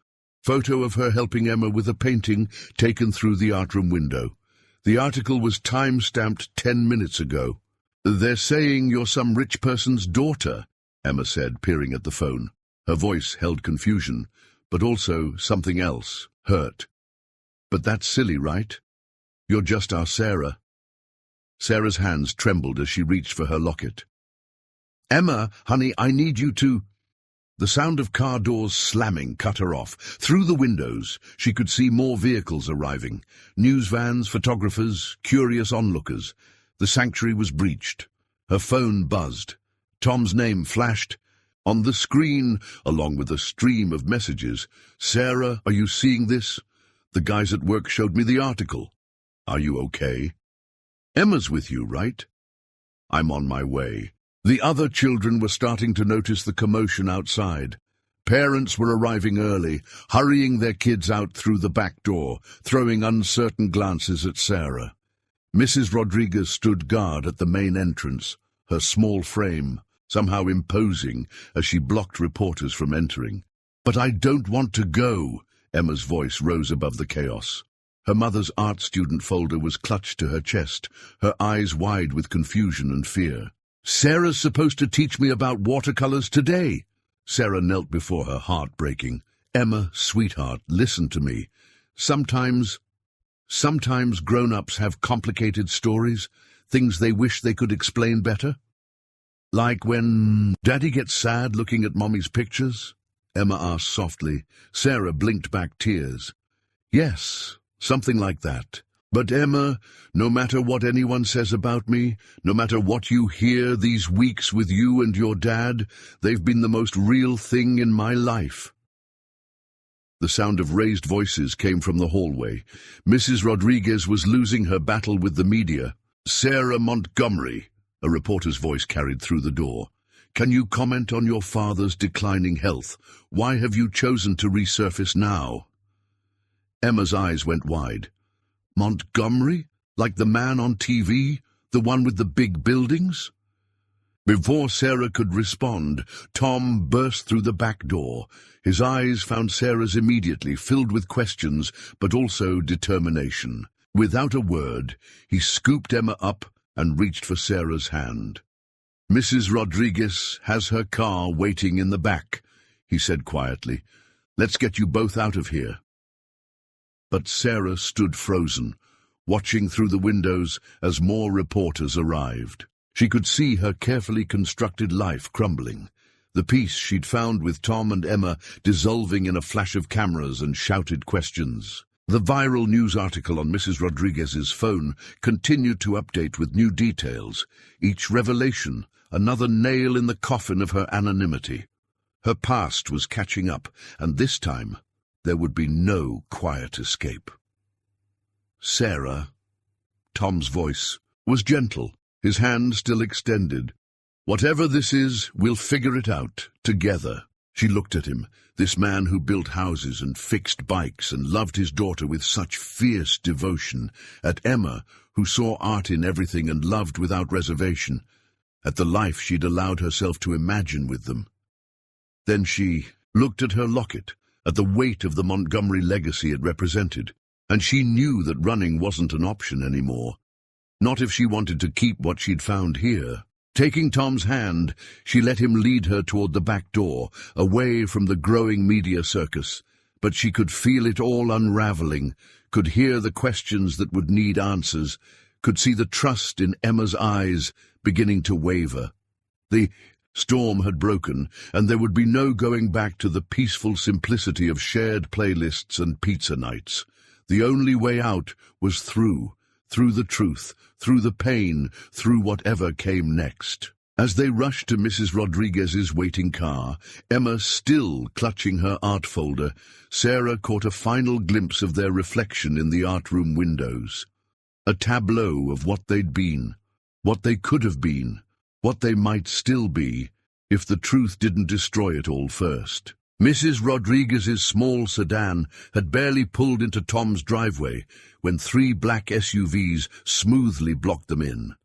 photo of her helping Emma with a painting taken through the art room window. The article was time-stamped 10 minutes ago. "They're saying you're some rich person's daughter," Emma said, peering at the phone. Her voice held confusion, but also something else, hurt. "But that's silly, right? You're just our Sarah." Sarah's hands trembled as she reached for her locket. "Emma, honey, I need you to—" The sound of car doors slamming cut her off. Through the windows, she could see more vehicles arriving. News vans, photographers, curious onlookers. The sanctuary was breached. Her phone buzzed. Tom's name flashed. On the screen, along with a stream of messages, "Sarah, are you seeing this? The guys at work showed me the article. Are you okay? Emma's with you, right? I'm on my way." The other children were starting to notice the commotion outside. Parents were arriving early, hurrying their kids out through the back door, throwing uncertain glances at Sarah. Mrs. Rodriguez stood guard at the main entrance, her small frame somehow imposing as she blocked reporters from entering. "But I don't want to go," Emma's voice rose above the chaos. Her mother's art student folder was clutched to her chest, her eyes wide with confusion and fear. "Sarah's supposed to teach me about watercolors today." Sarah knelt before her, heart breaking. "Emma, sweetheart, listen to me. Sometimes grown-ups have complicated stories, things they wish they could explain better. Like when Daddy gets sad looking at Mommy's pictures?" Emma asked softly. Sarah blinked back tears. "Yes, something like that. But Emma, no matter what anyone says about me, no matter what you hear these weeks with you and your dad, they've been the most real thing in my life." The sound of raised voices came from the hallway. Mrs. Rodriguez was losing her battle with the media. "Sarah Montgomery," a reporter's voice carried through the door. "Can you comment on your father's declining health? Why have you chosen to resurface now?" Emma's eyes went wide. "Montgomery? Like the man on TV? The one with the big buildings? Before Sarah could respond, Tom burst through the back door. His eyes found Sarah's immediately, filled with questions, but also determination. Without a word, he scooped Emma up and reached for Sarah's hand. "Mrs. Rodriguez has her car waiting in the back," he said quietly. "Let's get you both out of here." But Sarah stood frozen, watching through the windows as more reporters arrived. She could see her carefully constructed life crumbling, the peace she'd found with Tom and Emma dissolving in a flash of cameras and shouted questions. The viral news article on Mrs. Rodriguez's phone continued to update with new details, each revelation another nail in the coffin of her anonymity. Her past was catching up, and this time there would be no quiet escape. "Sarah," Tom's voice was gentle, his hand still extended. "Whatever this is, we'll figure it out, together." She looked at him, this man who built houses and fixed bikes and loved his daughter with such fierce devotion, at Emma, who saw art in everything and loved without reservation, at the life she'd allowed herself to imagine with them. Then she looked at her locket, at the weight of the Montgomery legacy it represented, and she knew that running wasn't an option anymore. Not if she wanted to keep what she'd found here. Taking Tom's hand, she let him lead her toward the back door, away from the growing media circus. But she could feel it all unraveling, could hear the questions that would need answers, could see the trust in Emma's eyes beginning to waver. The storm had broken, and there would be no going back to the peaceful simplicity of shared playlists and pizza nights. The only way out was through the truth, through the pain, through whatever came next. As they rushed to Mrs. Rodriguez's waiting car, Emma still clutching her art folder, Sarah caught a final glimpse of their reflection in the art room windows. A tableau of what they'd been, what they could have been, what they might still be, if the truth didn't destroy it all first. Mrs. Rodriguez's small sedan had barely pulled into Tom's driveway when 3 black SUVs smoothly blocked them in.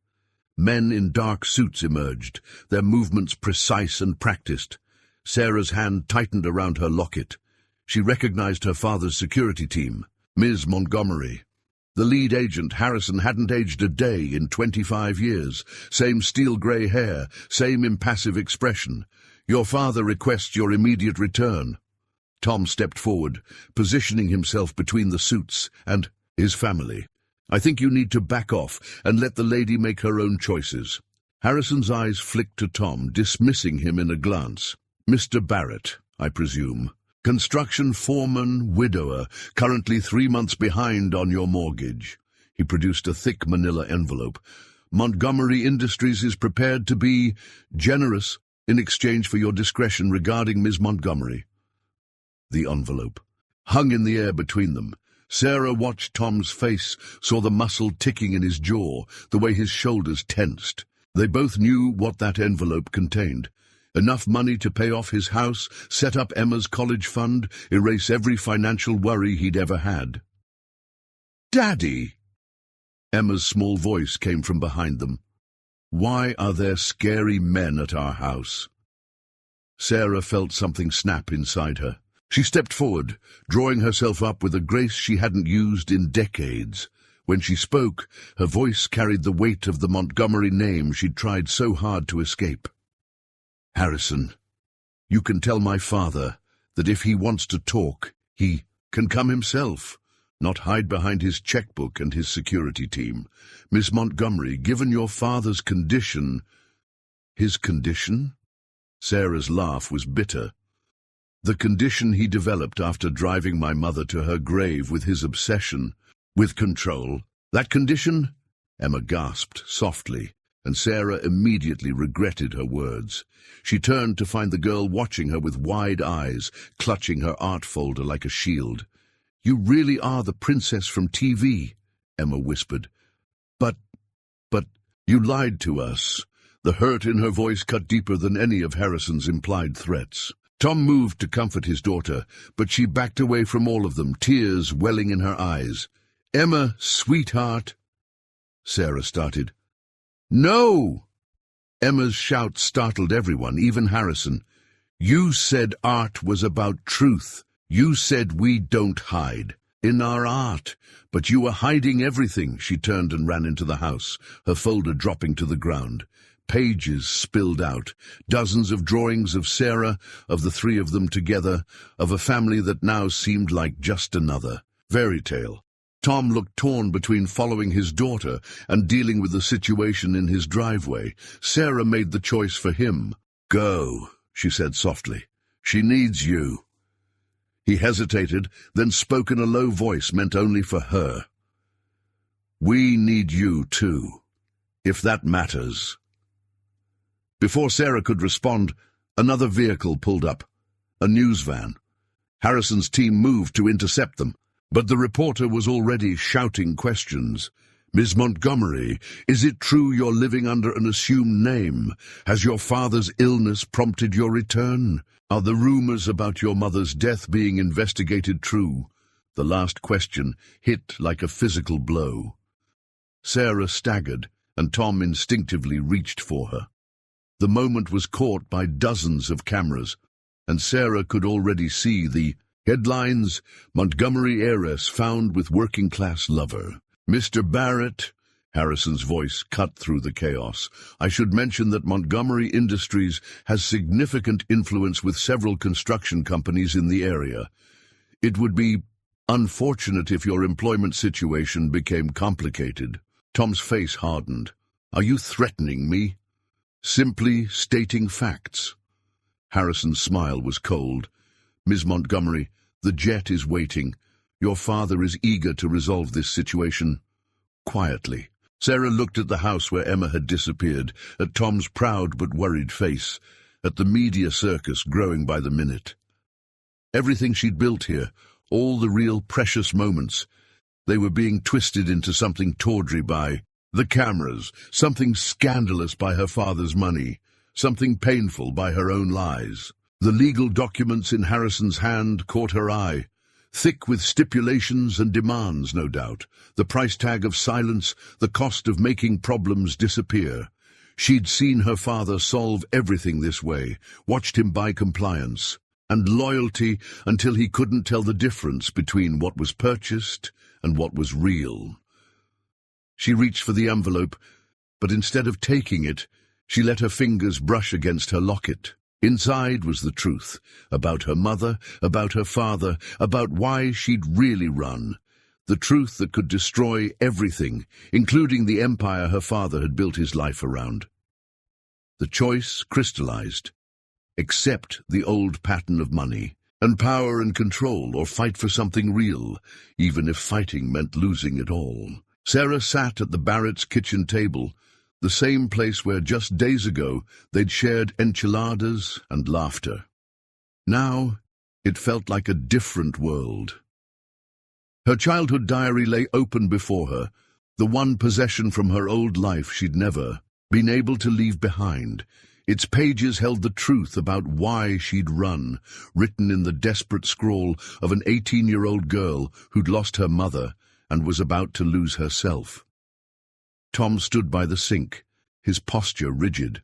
Men in dark suits emerged, their movements precise and practiced. Sarah's hand tightened around her locket. She recognized her father's security team, Ms. Montgomery. The lead agent, Harrison, hadn't aged a day in 25 years. Same steel-grey hair, same impassive expression. "Your father requests your immediate return." Tom stepped forward, positioning himself between the suits and his family. "I think you need to back off and let the lady make her own choices." Harrison's eyes flicked to Tom, dismissing him in a glance. "Mr. Barrett, I presume. Construction foreman, widower, currently 3 months behind on your mortgage." He produced a thick manila envelope. "Montgomery Industries is prepared to be generous in exchange for your discretion regarding Ms. Montgomery." The envelope hung in the air between them. Sarah watched Tom's face, saw the muscle ticking in his jaw, the way his shoulders tensed. They both knew what that envelope contained. Enough money to pay off his house, set up Emma's college fund, erase every financial worry he'd ever had. "Daddy!" Emma's small voice came from behind them. "Why are there scary men at our house?" Sarah felt something snap inside her. She stepped forward, drawing herself up with a grace she hadn't used in decades. When she spoke, her voice carried the weight of the Montgomery name she'd tried so hard to escape. "Harrison, you can tell my father that if he wants to talk, he can come himself, not hide behind his checkbook and his security team. Miss Montgomery, given your father's condition—" "His condition?" Sarah's laugh was bitter. "The condition he developed after driving my mother to her grave with his obsession, with control. That condition?" Emma gasped softly, and Sarah immediately regretted her words. She turned to find the girl watching her with wide eyes, clutching her art folder like a shield. "You really are the princess from TV," Emma whispered. But, you lied to us." The hurt in her voice cut deeper than any of Harrison's implied threats. Tom moved to comfort his daughter, but she backed away from all of them, tears welling in her eyes. "Emma, sweetheart," Sarah started. No! Emma's shout startled everyone, even Harrison. You said art was about truth. You said we don't hide in our art, but you were hiding everything. She turned and ran into the house, her folder dropping to the ground. Pages spilled out, dozens of drawings of Sarah, of the three of them together, of a family that now seemed like just another fairy tale. Tom looked torn between following his daughter and dealing with the situation in his driveway. Sarah made the choice for him. Go, she said softly. She needs you. He hesitated, then spoke in a low voice meant only for her. We need you too, if that matters. Before Sarah could respond, another vehicle pulled up, a news van. Harrison's team moved to intercept them, but the reporter was already shouting questions. Miss Montgomery, is it true you're living under an assumed name? Has your father's illness prompted your return? Are the rumors about your mother's death being investigated true? The last question hit like a physical blow. Sarah staggered, and Tom instinctively reached for her. The moment was caught by dozens of cameras, and Sarah could already see the headlines: Montgomery heiress found with working-class lover. Mr. Barrett, Harrison's voice cut through the chaos. I should mention that Montgomery Industries has significant influence with several construction companies in the area. It would be unfortunate if your employment situation became complicated. Tom's face hardened. Are you threatening me? Simply stating facts. Harrison's smile was cold. Ms. Montgomery, the jet is waiting. Your father is eager to resolve this situation quietly. Sarah looked at the house where Emma had disappeared, at Tom's proud but worried face, at the media circus growing by the minute. Everything she'd built here, all the real precious moments, they were being twisted into something tawdry by the cameras, something scandalous by her father's money, something painful by her own lies. The legal documents in Harrison's hand caught her eye, thick with stipulations and demands, no doubt, the price tag of silence, the cost of making problems disappear. She'd seen her father solve everything this way, watched him buy compliance and loyalty until he couldn't tell the difference between what was purchased and what was real. She reached for the envelope, but instead of taking it, she let her fingers brush against her locket. Inside was the truth, about her mother, about her father, about why she'd really run. The truth that could destroy everything, including the empire her father had built his life around. The choice crystallized. Accept the old pattern of money, and power and control, or fight for something real, even if fighting meant losing it all. Sarah sat at the Barrett's kitchen table, the same place where just days ago they'd shared enchiladas and laughter. Now it felt like a different world. Her childhood diary lay open before her, the one possession from her old life she'd never been able to leave behind. Its pages held the truth about why she'd run, written in the desperate scrawl of an 18-year-old girl who'd lost her mother and was about to lose herself. Tom stood by the sink, his posture rigid,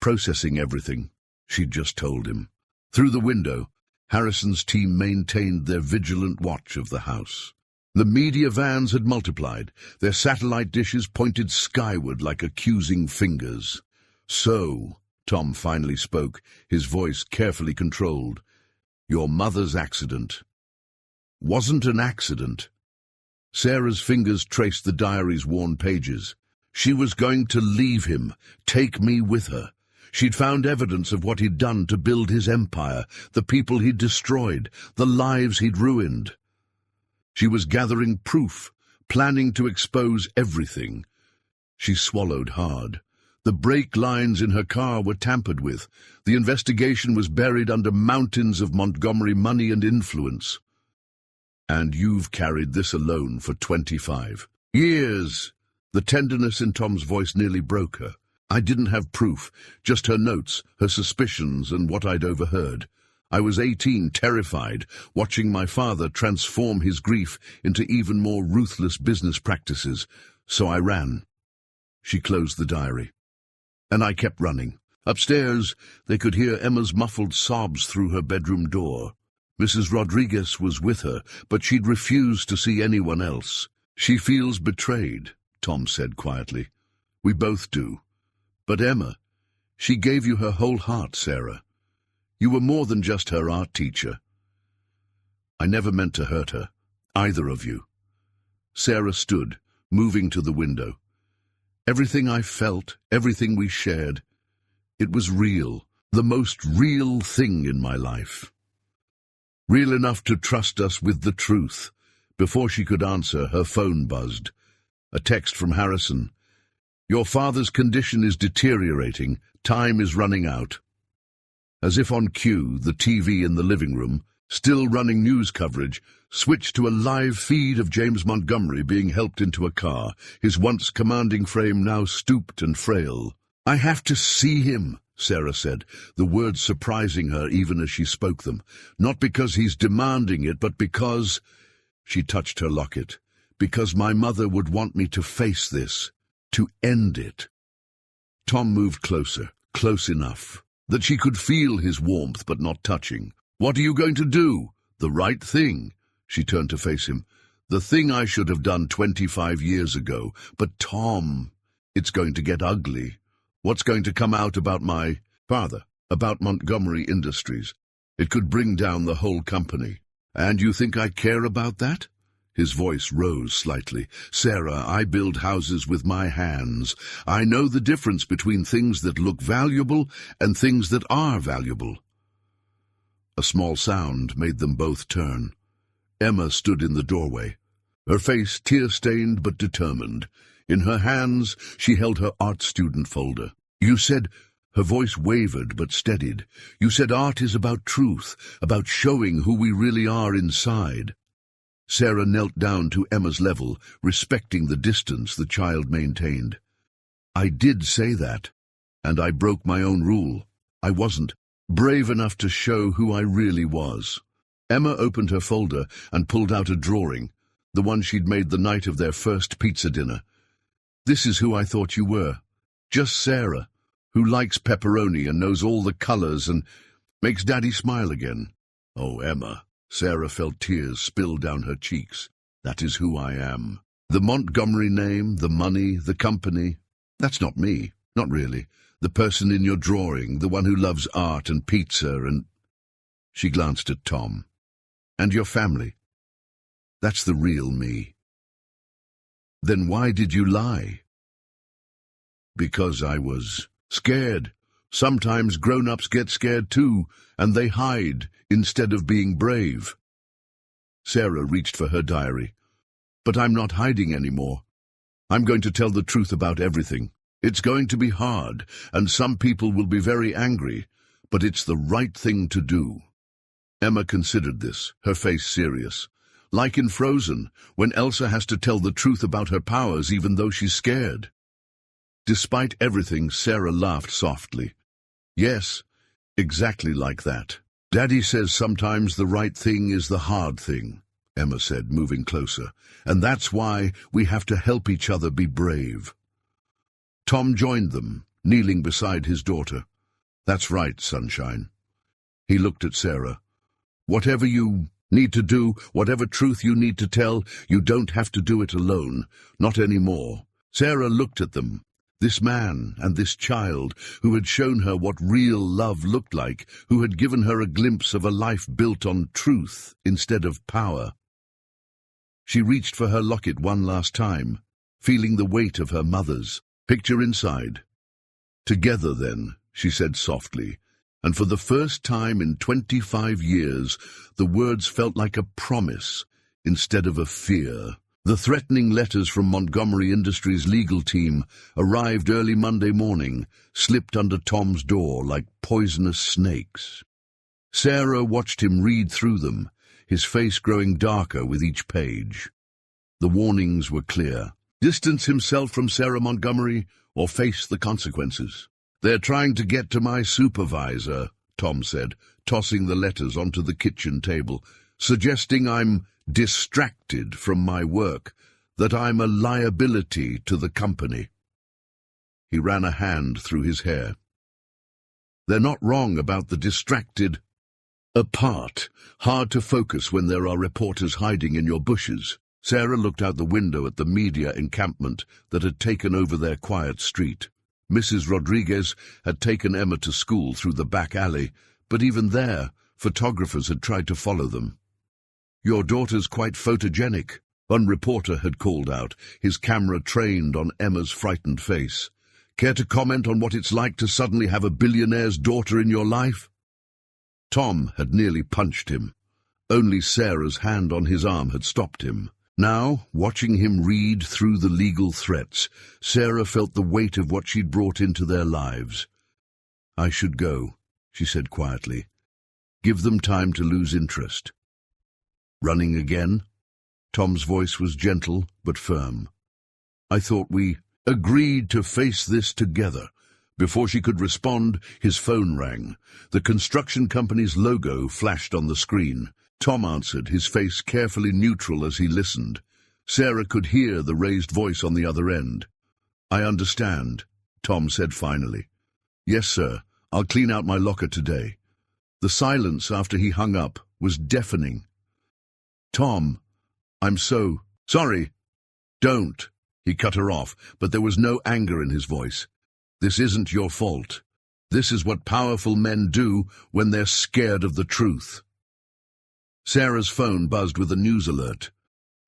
processing everything she'd just told him. Through the window, Harrison's team maintained their vigilant watch of the house. The media vans had multiplied, their satellite dishes pointed skyward like accusing fingers. So, Tom finally spoke, his voice carefully controlled, your mother's accident wasn't an accident. Sarah's fingers traced the diary's worn pages. She was going to leave him, take me with her. She'd found evidence of what he'd done to build his empire, the people he'd destroyed, the lives he'd ruined. She was gathering proof, planning to expose everything. She swallowed hard. The brake lines in her car were tampered with. The investigation was buried under mountains of Montgomery money and influence. And you've carried this alone for 25 years. The tenderness in Tom's voice nearly broke her. I didn't have proof, just her notes, her suspicions, and what I'd overheard. I was 18, terrified, watching my father transform his grief into even more ruthless business practices. So I ran. She closed the diary. And I kept running. Upstairs, they could hear Emma's muffled sobs through her bedroom door. Mrs. Rodriguez was with her, but she'd refused to see anyone else. She feels betrayed, Tom said quietly. We both do. But Emma, she gave you her whole heart, Sarah. You were more than just her art teacher. I never meant to hurt her, either of you. Sarah stood, moving to the window. Everything I felt, everything we shared, it was real, the most real thing in my life. Real enough to trust us with the truth. Before she could answer, her phone buzzed. A text from Harrison. Your father's condition is deteriorating. Time is running out. As if on cue, the TV in the living room, still running news coverage, switched to a live feed of James Montgomery being helped into a car, his once commanding frame now stooped and frail. I have to see him, Sarah said, the words surprising her even as she spoke them. Not because he's demanding it, but because... She touched her locket. Because my mother would want me to face this, to end it. Tom moved closer, close enough, that she could feel his warmth but not touching. What are you going to do? The right thing. She turned to face him. The thing I should have done 25 years ago. But Tom, it's going to get ugly. What's going to come out about my father, about Montgomery Industries? It could bring down the whole company. And you think I care about that? His voice rose slightly. Sarah, I build houses with my hands. I know the difference between things that look valuable and things that are valuable. A small sound made them both turn. Emma stood in the doorway, her face tear-stained but determined. In her hands, she held her art student folder. You said, her voice wavered but steadied, you said art is about truth, about showing who we really are inside. Sarah knelt down to Emma's level, respecting the distance the child maintained. I did say that, and I broke my own rule. I wasn't brave enough to show who I really was. Emma opened her folder and pulled out a drawing, the one she'd made the night of their first pizza dinner. This is who I thought you were. Just Sarah, who likes pepperoni and knows all the colors and makes Daddy smile again. Oh, Emma. Sarah felt tears spill down her cheeks. That is who I am. The Montgomery name, the money, the company. That's not me, not really. The person in your drawing, the one who loves art and pizza and... She glanced at Tom. And your family. That's the real me. Then why did you lie? Because I was scared. Sometimes grown-ups get scared too, and they hide instead of being brave. Sarah reached for her diary. But I'm not hiding anymore. I'm going to tell the truth about everything. It's going to be hard, and some people will be very angry, but it's the right thing to do. Emma considered this, her face serious. Like in Frozen, when Elsa has to tell the truth about her powers even though she's scared. Despite everything, Sarah laughed softly. Yes, exactly like that. Daddy says sometimes the right thing is the hard thing, Emma said, moving closer, and that's why we have to help each other be brave. Tom joined them, kneeling beside his daughter. That's right, sunshine. He looked at Sarah. Whatever you need to do, whatever truth you need to tell, you don't have to do it alone, not anymore. Sarah looked at them, this man and this child, who had shown her what real love looked like, who had given her a glimpse of a life built on truth instead of power. She reached for her locket one last time, feeling the weight of her mother's. Picture inside. Together, then, she said softly, and for the first time in 25 years, the words felt like a promise instead of a fear. The threatening letters from Montgomery Industries' legal team arrived early Monday morning, slipped under Tom's door like poisonous snakes. Sarah watched him read through them, his face growing darker with each page. The warnings were clear. Distance himself from Sarah Montgomery or face the consequences. They're trying to get to my supervisor, Tom said, tossing the letters onto the kitchen table, suggesting I'm distracted from my work, that I'm a liability to the company. He ran a hand through his hair. They're not wrong about the distracted. Apart, hard to focus when there are reporters hiding in your bushes. Sarah looked out the window at the media encampment that had taken over their quiet street. Mrs. Rodriguez had taken Emma to school through the back alley, but even there, photographers had tried to follow them. "Your daughter's quite photogenic," one reporter had called out, his camera trained on Emma's frightened face. "Care to comment on what it's like to suddenly have a billionaire's daughter in your life?" Tom had nearly punched him. Only Sarah's hand on his arm had stopped him. Now, watching him read through the legal threats, Sarah felt the weight of what she'd brought into their lives. "I should go," she said quietly. "Give them time to lose interest." "Running again?" Tom's voice was gentle but firm. "I thought we agreed to face this together." Before she could respond, his phone rang. The construction company's logo flashed on the screen. Tom answered, his face carefully neutral as he listened. Sarah could hear the raised voice on the other end. "I understand," Tom said finally. "Yes, sir. I'll clean out my locker today." The silence after he hung up was deafening. "Tom, I'm so sorry." "Don't." He cut her off, but there was no anger in his voice. "This isn't your fault. This is what powerful men do when they're scared of the truth." Sarah's phone buzzed with a news alert.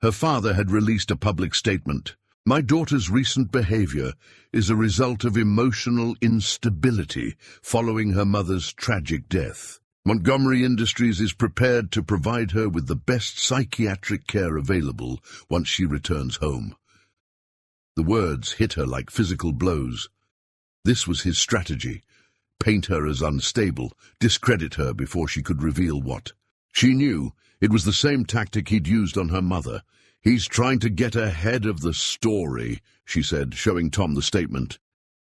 Her father had released a public statement. "My daughter's recent behavior is a result of emotional instability following her mother's tragic death. Montgomery Industries is prepared to provide her with the best psychiatric care available once she returns home." The words hit her like physical blows. This was his strategy. Paint her as unstable, discredit her before she could reveal what. She knew it was the same tactic he'd used on her mother. "He's trying to get ahead of the story," she said, showing Tom the statement.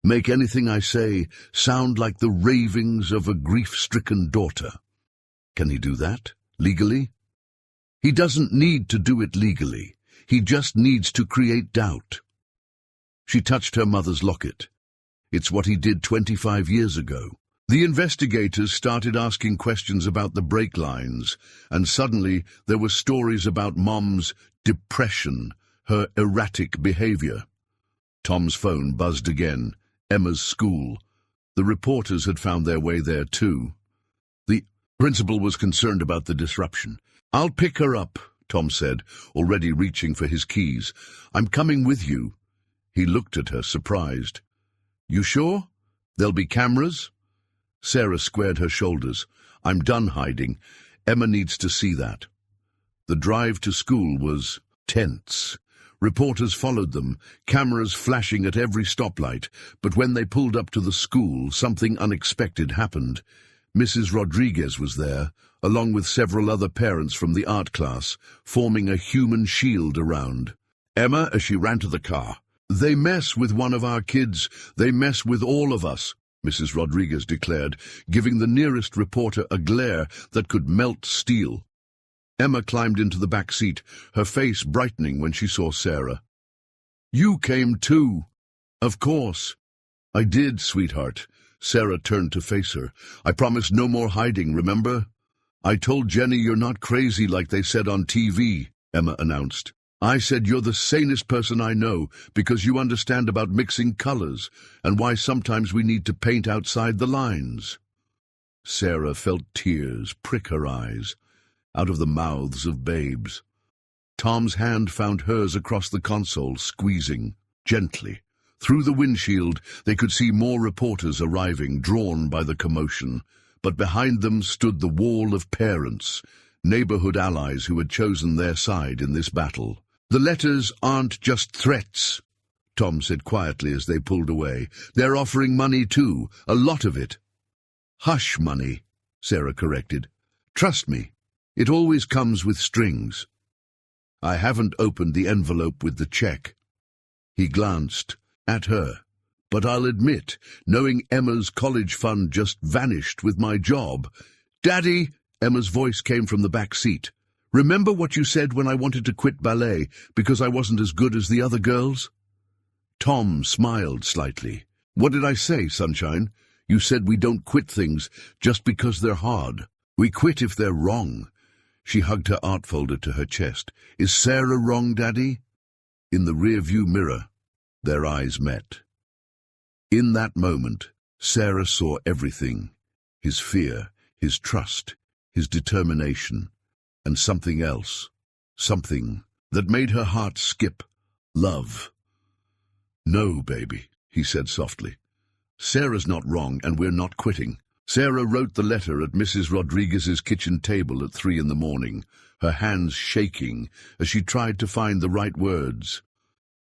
"Make anything I say sound like the ravings of a grief-stricken daughter." Can he do that, legally? He doesn't need to do it legally. He just needs to create doubt. She touched her mother's locket. It's what he did 25 years ago. The investigators started asking questions about the brake lines, and suddenly there were stories about Mom's depression, her erratic behavior. Tom's phone buzzed again. Emma's school. The reporters had found their way there too. The principal was concerned about the disruption. "I'll pick her up," Tom said, already reaching for his keys. "I'm coming with you." He looked at her, surprised. "You sure? There'll be cameras?" Sarah squared her shoulders. "I'm done hiding. Emma needs to see that." The drive to school was tense. Reporters followed them, cameras flashing at every stoplight, but when they pulled up to the school, something unexpected happened. Mrs. Rodriguez was there, along with several other parents from the art class, forming a human shield around Emma as she ran to the car. "They mess with one of our kids. They mess with all of us," Mrs. Rodriguez declared, giving the nearest reporter a glare that could melt steel. Emma climbed into the back seat, her face brightening when she saw Sarah. "You came too." "Of course." "I did, sweetheart." Sarah turned to face her. "I promised no more hiding, remember?" "I told Jenny you're not crazy like they said on TV," Emma announced. "I said you're the sanest person I know because you understand about mixing colors and why sometimes we need to paint outside the lines." Sarah felt tears prick her eyes, out of the mouths of babes. Tom's hand found hers across the console, squeezing gently. Through the windshield, they could see more reporters arriving, drawn by the commotion. But behind them stood the wall of parents, neighborhood allies who had chosen their side in this battle. "The letters aren't just threats," Tom said quietly as they pulled away. "They're offering money too, a lot of it." "Hush money," Sarah corrected. "Trust me, it always comes with strings." "I haven't opened the envelope with the check." He glanced at her. "But I'll admit, knowing Emma's college fund just vanished with my job." "Daddy," Emma's voice came from the back seat. "Remember what you said when I wanted to quit ballet because I wasn't as good as the other girls?" Tom smiled slightly. What did I say, Sunshine? You said we don't quit things just because they're hard. We quit if they're wrong. She hugged her art folder to her chest. Is Sarah wrong, Daddy? In the rear-view mirror, their eyes met. In that moment, Sarah saw everything. His fear, his trust, his determination, and something else. Something that made her heart skip. Love. No, baby, he said softly. Sarah's not wrong, and we're not quitting. Sarah wrote the letter at Mrs. Rodriguez's kitchen table at 3 in the morning, her hands shaking as she tried to find the right words.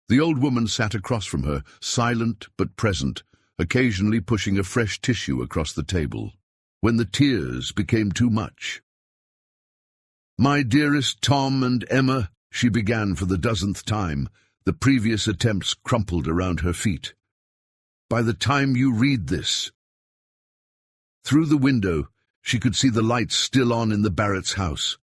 The old woman sat across from her, silent but present, occasionally pushing a fresh tissue across the table. When the tears became too much. My dearest Tom and Emma, she began for the 10th time. The previous attempts crumpled around her feet. By the time you read this... Through the window, she could see the lights still on in the Barrett's house.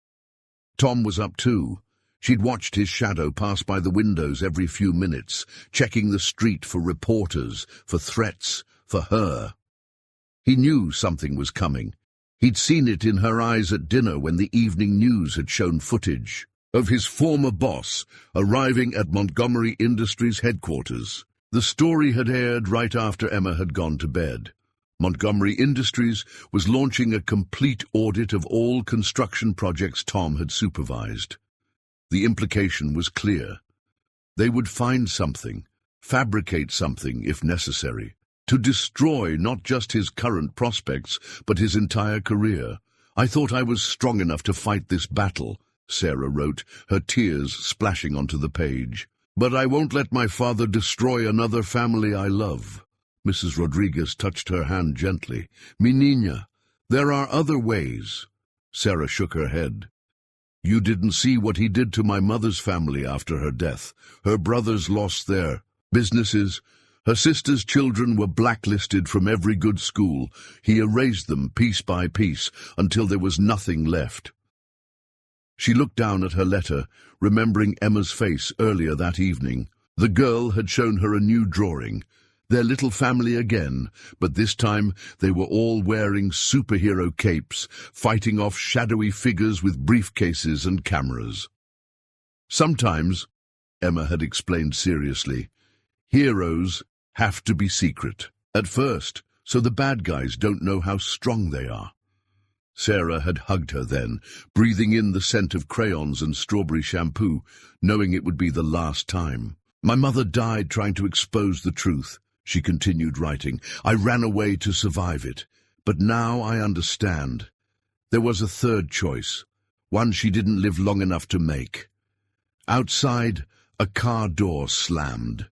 Tom was up too. She'd watched his shadow pass by the windows every few minutes, checking the street for reporters, for threats, for her. He knew something was coming. He'd seen it in her eyes at dinner when the evening news had shown footage of his former boss arriving at Montgomery Industries headquarters. The story had aired right after Emma had gone to bed. Montgomery Industries was launching a complete audit of all construction projects Tom had supervised. The implication was clear. They would find something, fabricate something if necessary, to destroy not just his current prospects, but his entire career. I thought I was strong enough to fight this battle, Sarah wrote, her tears splashing onto the page. But I won't let my father destroy another family I love. Mrs. Rodriguez touched her hand gently. Mi niña, there are other ways. Sarah shook her head. You didn't see what he did to my mother's family after her death. Her brothers lost their businesses. Her sister's children were blacklisted from every good school. He erased them piece by piece until there was nothing left. She looked down at her letter, remembering Emma's face earlier that evening. The girl had shown her a new drawing. Their little family again, but this time they were all wearing superhero capes, fighting off shadowy figures with briefcases and cameras. Sometimes, Emma had explained seriously, heroes have to be secret, at first, so the bad guys don't know how strong they are. Sarah had hugged her then, breathing in the scent of crayons and strawberry shampoo, knowing it would be the last time. My mother died trying to expose the truth. She continued writing. I ran away to survive it, but now I understand. There was a third choice, one she didn't live long enough to make. Outside, a car door slammed.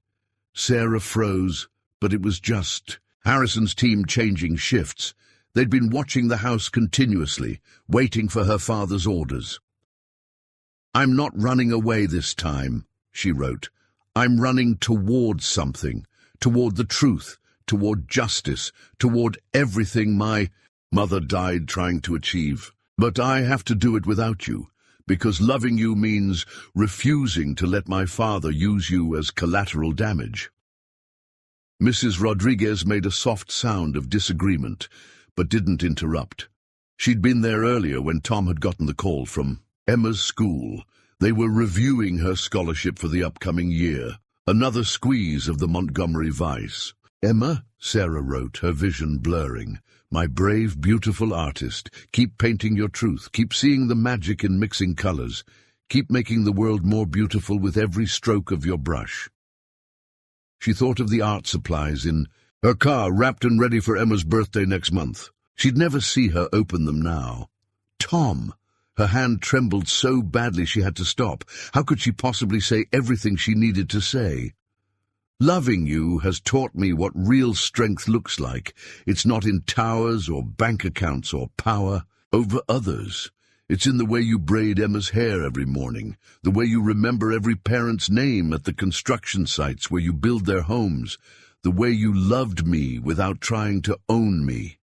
Sarah froze, but it was just Harrison's team changing shifts. They'd been watching the house continuously, waiting for her father's orders. I'm not running away this time, she wrote. I'm running towards something. Toward the truth, toward justice, toward everything my mother died trying to achieve. But I have to do it without you, because loving you means refusing to let my father use you as collateral damage. Mrs. Rodriguez made a soft sound of disagreement, but didn't interrupt. She'd been there earlier when Tom had gotten the call from Emma's school. They were reviewing her scholarship for the upcoming year. Another squeeze of the Montgomery vice. Emma, Sarah wrote, her vision blurring. My brave, beautiful artist, keep painting your truth, keep seeing the magic in mixing colors, keep making the world more beautiful with every stroke of your brush. She thought of the art supplies in her car, wrapped and ready for Emma's birthday next month. She'd never see her open them now. Tom! Her hand trembled so badly she had to stop. How could she possibly say everything she needed to say? Loving you has taught me what real strength looks like. It's not in towers or bank accounts or power over others. It's in the way you braid Emma's hair every morning, the way you remember every parent's name at the construction sites where you build their homes, the way you loved me without trying to own me.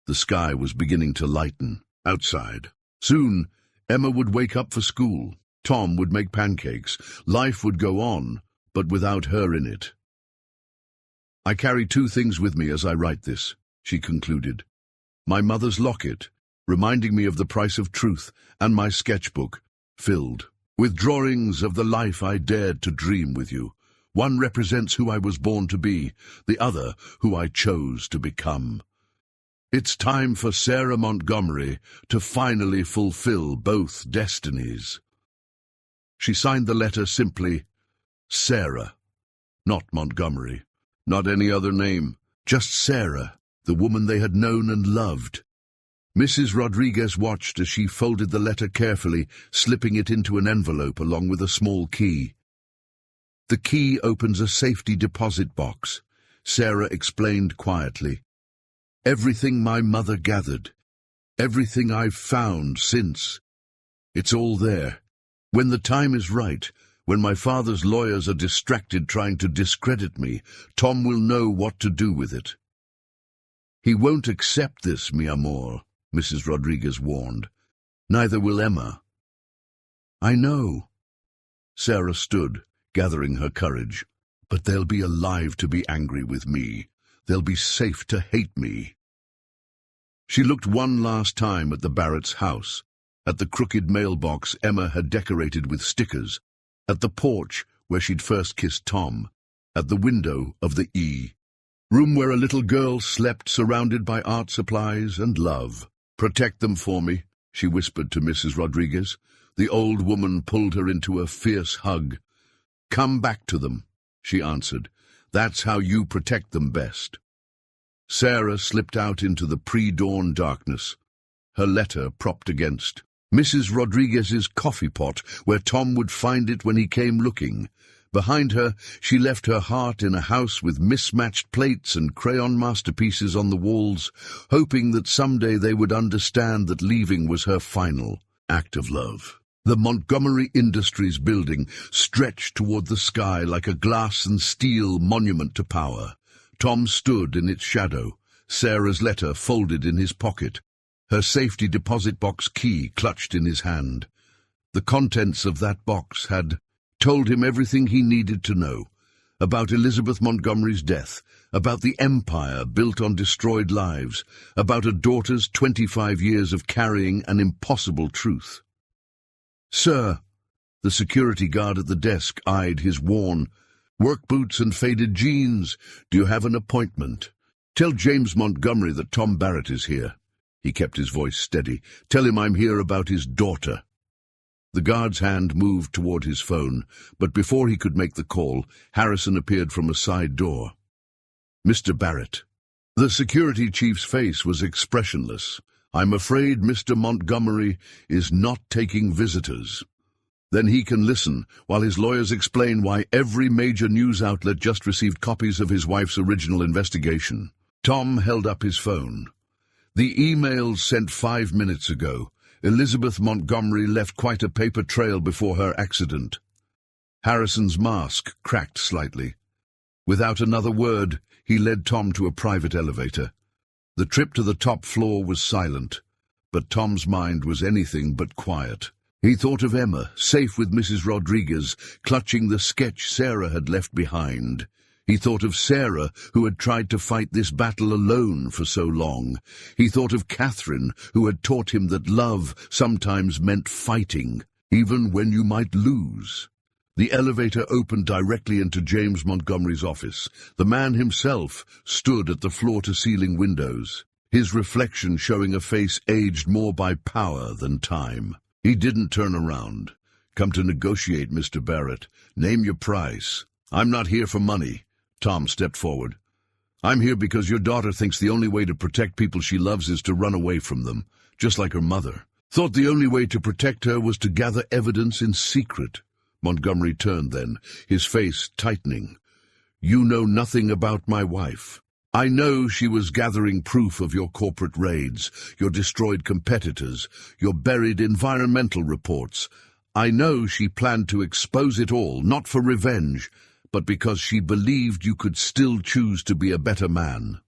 The sky was beginning to lighten outside. Soon, Emma would wake up for school. Tom would make pancakes. Life would go on, but without her in it. I carry two things with me as I write this, she concluded. My mother's locket, reminding me of the price of truth, and my sketchbook, filled with drawings of the life I dared to dream with you. One represents who I was born to be, the other who I chose to become. It's time for Sarah Montgomery to finally fulfill both destinies. She signed the letter simply Sarah, not Montgomery, not any other name, just Sarah, the woman they had known and loved. Mrs. Rodriguez watched as she folded the letter carefully, slipping it into an envelope along with a small key. The key opens a safety deposit box, Sarah explained quietly. Everything my mother gathered, everything I've found since, it's all there. When the time is right, when my father's lawyers are distracted trying to discredit me, Tom will know what to do with it. He won't accept this, mi amor, Mrs. Rodriguez warned. Neither will Emma. I know. Sarah stood, gathering her courage. But they'll be alive to be angry with me. They'll be safe to hate me. She looked one last time at the Barrett's house, at the crooked mailbox Emma had decorated with stickers, at the porch where she'd first kissed Tom, at the window of the E. Room where a little girl slept surrounded by art supplies and love. Protect them for me, she whispered to Mrs. Rodriguez. The old woman pulled her into a fierce hug. Come back to them, she answered. That's how you protect them best. Sarah slipped out into the pre-dawn darkness, her letter propped against Mrs. Rodriguez's coffee pot, where Tom would find it when he came looking. Behind her, she left her heart in a house with mismatched plates and crayon masterpieces on the walls, hoping that someday they would understand that leaving was her final act of love. The Montgomery Industries building stretched toward the sky like a glass and steel monument to power. Tom stood in its shadow, Sarah's letter folded in his pocket, her safety deposit box key clutched in his hand. The contents of that box had told him everything he needed to know, about Elizabeth Montgomery's death, about the empire built on destroyed lives, about a daughter's 25 years of carrying an impossible truth. Sir, the security guard at the desk eyed his worn work boots and faded jeans. Do you have an appointment? Tell James Montgomery that Tom Barrett is here. He kept his voice steady. Tell him I'm here about his daughter. The guard's hand moved toward his phone, but before he could make the call, Harrison appeared from a side door. Mr. Barrett. The security chief's face was expressionless. I'm afraid Mr. Montgomery is not taking visitors. Then he can listen while his lawyers explain why every major news outlet just received copies of his wife's original investigation. Tom held up his phone. The emails sent 5 minutes ago. Elizabeth Montgomery left quite a paper trail before her accident. Harrison's mask cracked slightly. Without another word, he led Tom to a private elevator. The trip to the top floor was silent, but Tom's mind was anything but quiet. He thought of Emma, safe with Mrs. Rodriguez, clutching the sketch Sarah had left behind. He thought of Sarah, who had tried to fight this battle alone for so long. He thought of Catherine, who had taught him that love sometimes meant fighting, even when you might lose. The elevator opened directly into James Montgomery's office. The man himself stood at the floor-to-ceiling windows, his reflection showing a face aged more by power than time. He didn't turn around. Come to negotiate, Mr. Barrett. Name your price. I'm not here for money. Tom stepped forward. I'm here because your daughter thinks the only way to protect people she loves is to run away from them, just like her mother. Thought the only way to protect her was to gather evidence in secret. Montgomery turned then, his face tightening. You know nothing about my wife. I know she was gathering proof of your corporate raids, your destroyed competitors, your buried environmental reports. I know she planned to expose it all, not for revenge, but because she believed you could still choose to be a better man.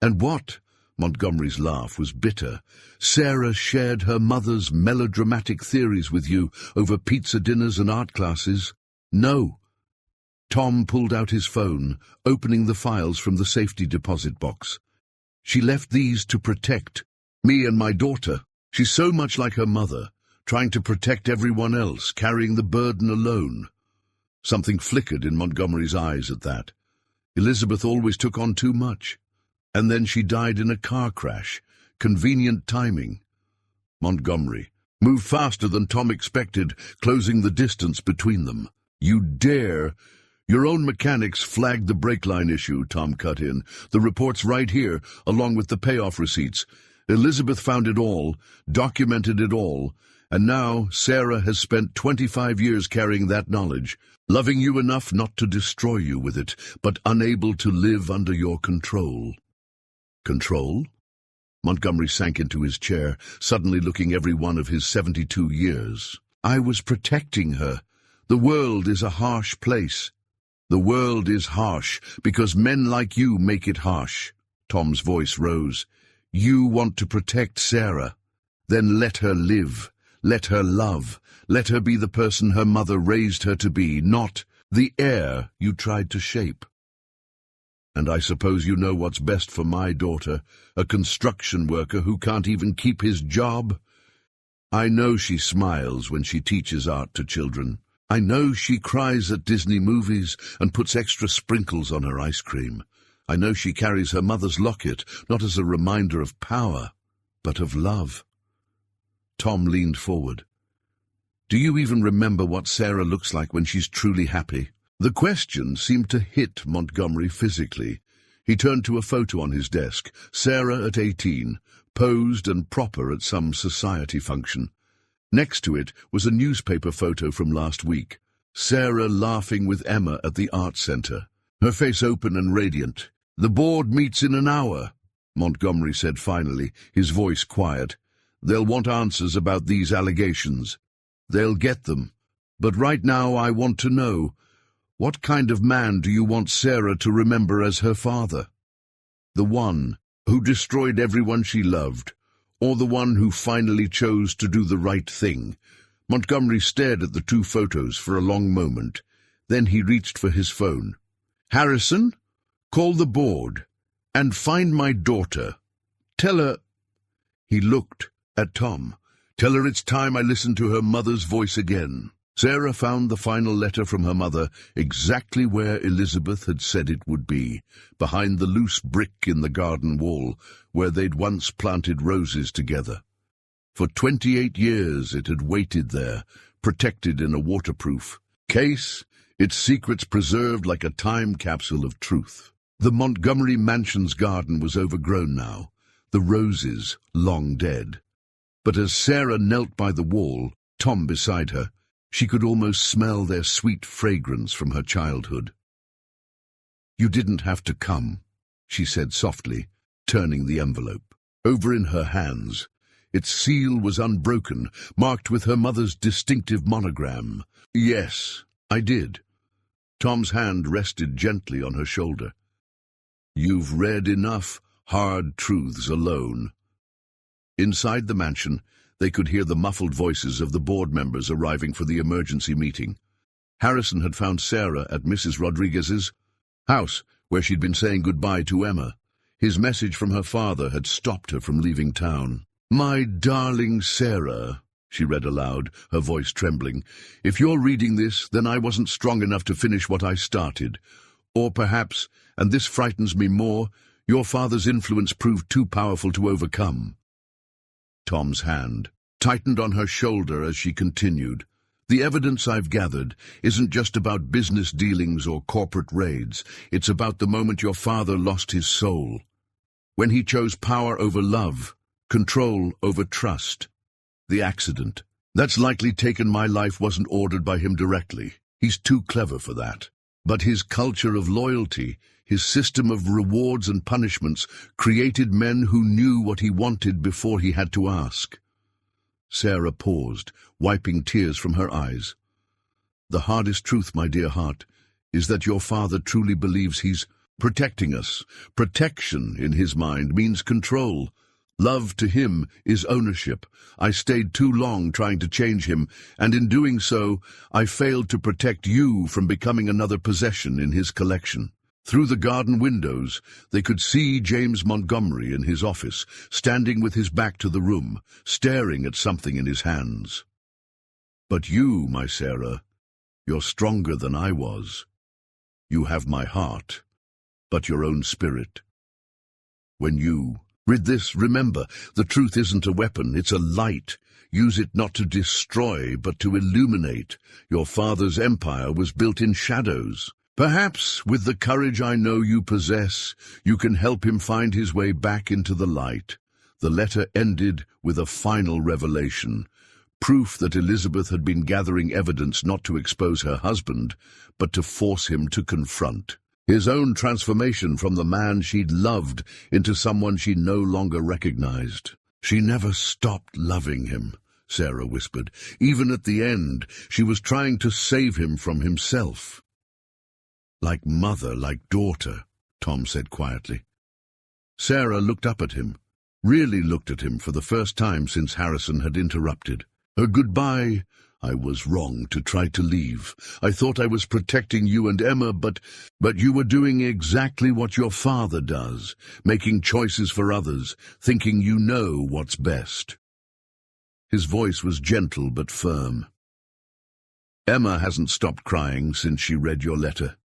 And what? Montgomery's laugh was bitter. Sarah shared her mother's melodramatic theories with you over pizza dinners and art classes. No. Tom pulled out his phone, opening the files from the safety deposit box. She left these to protect me and my daughter. She's so much like her mother, trying to protect everyone else, carrying the burden alone. Something flickered in Montgomery's eyes at that. Elizabeth always took on too much. And then she died in a car crash. Convenient timing. Montgomery moved faster than Tom expected, closing the distance between them. You dare! Your own mechanics flagged the brake line issue, Tom cut in. The report's right here, along with the payoff receipts. Elizabeth found it all, documented it all, and now Sarah has spent 25 years carrying that knowledge, loving you enough not to destroy you with it, but unable to live under your control. Control? Montgomery sank into his chair, suddenly looking every one of his 72 years. I was protecting her. The world is a harsh place. The world is harsh because men like you make it harsh. Tom's voice rose. You want to protect Sarah. Then let her live. Let her love. Let her be the person her mother raised her to be, not the heir you tried to shape. And I suppose you know what's best for my daughter, a construction worker who can't even keep his job? I know she smiles when she teaches art to children. I know she cries at Disney movies and puts extra sprinkles on her ice cream. I know she carries her mother's locket, not as a reminder of power, but of love. Tom leaned forward. Do you even remember what Sarah looks like when she's truly happy? The question seemed to hit Montgomery physically. He turned to a photo on his desk, Sarah at 18, posed and proper at some society function. Next to it was a newspaper photo from last week, Sarah laughing with Emma at the art center, her face open and radiant. The board meets in an hour, Montgomery said finally, his voice quiet. They'll want answers about these allegations. They'll get them. But right now I want to know, what kind of man do you want Sarah to remember as her father? The one who destroyed everyone she loved, or the one who finally chose to do the right thing? Montgomery stared at the two photos for a long moment. Then he reached for his phone. Harrison, call the board and find my daughter. Tell her... He looked at Tom. Tell her it's time I listened to her mother's voice again. Sarah found the final letter from her mother exactly where Elizabeth had said it would be, behind the loose brick in the garden wall, where they'd once planted roses together. For 28 years it had waited there, protected in a waterproof case, its secrets preserved like a time capsule of truth. The Montgomery mansion's garden was overgrown now, the roses long dead. But as Sarah knelt by the wall, Tom beside her, she could almost smell their sweet fragrance from her childhood. You didn't have to come, she said softly, turning the envelope. Over in her hands, its seal was unbroken, marked with her mother's distinctive monogram. Yes, I did. Tom's hand rested gently on her shoulder. You've read enough hard truths alone. Inside the mansion, they could hear the muffled voices of the board members arriving for the emergency meeting. Harrison had found Sarah at Mrs. Rodriguez's house, where she'd been saying goodbye to Emma. His message from her father had stopped her from leaving town. My darling Sarah, she read aloud, her voice trembling. If you're reading this, then I wasn't strong enough to finish what I started. Or perhaps, and this frightens me more, your father's influence proved too powerful to overcome. Tom's hand tightened on her shoulder as she continued. The evidence I've gathered isn't just about business dealings or corporate raids. It's about the moment your father lost his soul. When he chose power over love, control over trust. The accident that's likely taken my life wasn't ordered by him directly. He's too clever for that. But his culture of loyalty, his system of rewards and punishments, created men who knew what he wanted before he had to ask. Sarah paused, wiping tears from her eyes. The hardest truth, my dear heart, is that your father truly believes he's protecting us. Protection, in his mind, means control. Love to him is ownership. I stayed too long trying to change him, and in doing so, I failed to protect you from becoming another possession in his collection. Through the garden windows, they could see James Montgomery in his office, standing with his back to the room, staring at something in his hands. But you, my Sarah, you're stronger than I was. You have my heart, but your own spirit. When you read this, remember, the truth isn't a weapon, it's a light. Use it not to destroy, but to illuminate. Your father's empire was built in shadows. Perhaps, with the courage I know you possess, you can help him find his way back into the light. The letter ended with a final revelation. Proof that Elizabeth had been gathering evidence not to expose her husband, but to force him to confront. His own transformation from the man she'd loved into someone she no longer recognized. She never stopped loving him, Sarah whispered. Even at the end, she was trying to save him from himself. Like mother, like daughter, Tom said quietly. Sarah looked up at him, really looked at him for the first time since Harrison had interrupted. Her goodbye. I was wrong to try to leave. I thought I was protecting you and Emma, but you were doing exactly what your father does, making choices for others, thinking you know what's best. His voice was gentle but firm. Emma hasn't stopped crying since she read your letter.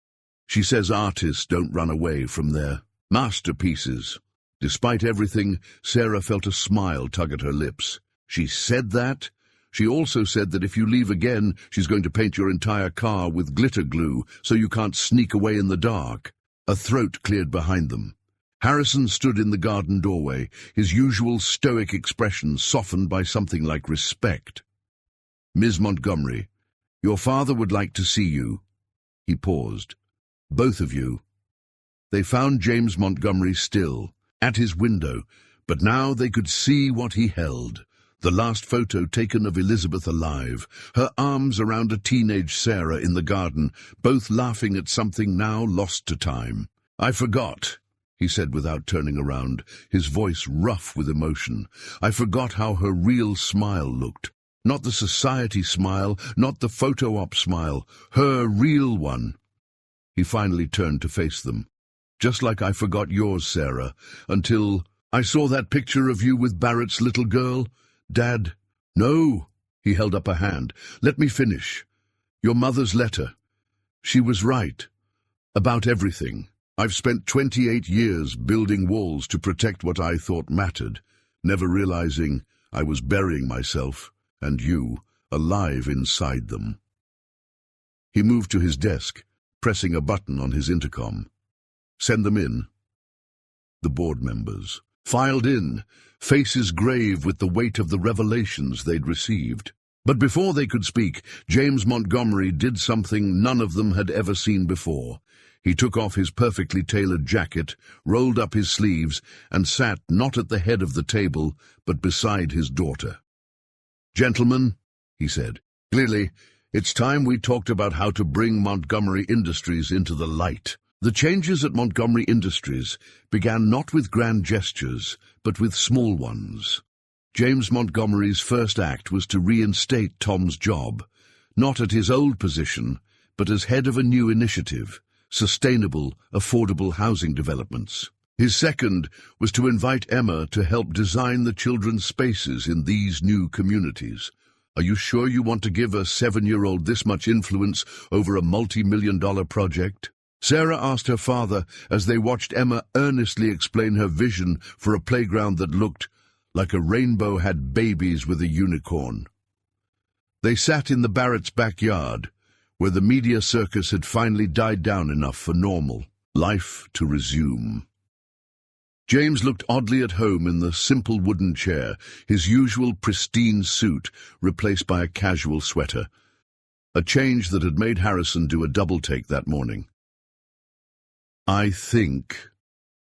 She says artists don't run away from their masterpieces. Despite everything, Sarah felt a smile tug at her lips. She said that? She also said that if you leave again, she's going to paint your entire car with glitter glue so you can't sneak away in the dark. A throat cleared behind them. Harrison stood in the garden doorway, his usual stoic expression softened by something like respect. Ms. Montgomery, your father would like to see you. He paused. Both of you. They found James Montgomery still, at his window, but now they could see what he held. The last photo taken of Elizabeth alive, her arms around a teenage Sarah in the garden, both laughing at something now lost to time. I forgot, he said without turning around, his voice rough with emotion. I forgot how her real smile looked. Not the society smile, not the photo-op smile, her real one. He finally turned to face them. Just like I forgot yours, Sarah, until I saw that picture of you with Barrett's little girl. Dad, no, he held up a hand. Let me finish. Your mother's letter. She was right. About everything. I've spent 28 years building walls to protect what I thought mattered, never realizing I was burying myself, and you, alive inside them. He moved to his desk, pressing a button on his intercom. Send them in. The board members filed in, faces grave with the weight of the revelations they'd received. But before they could speak, James Montgomery did something none of them had ever seen before. He took off his perfectly tailored jacket, rolled up his sleeves, and sat not at the head of the table, but beside his daughter. Gentlemen, he said, clearly, it's time we talked about how to bring Montgomery Industries into the light. The changes at Montgomery Industries began not with grand gestures, but with small ones. James Montgomery's first act was to reinstate Tom's job, not at his old position, but as head of a new initiative, sustainable, affordable housing developments. His second was to invite Emma to help design the children's spaces in these new communities. Are you sure you want to give a 7-year-old this much influence over a multi-million-dollar project? Sarah asked her father as they watched Emma earnestly explain her vision for a playground that looked like a rainbow had babies with a unicorn. They sat in the Barretts' backyard, where the media circus had finally died down enough for normal life to resume. James looked oddly at home in the simple wooden chair, his usual pristine suit replaced by a casual sweater, a change that had made Harrison do a double-take that morning. I think,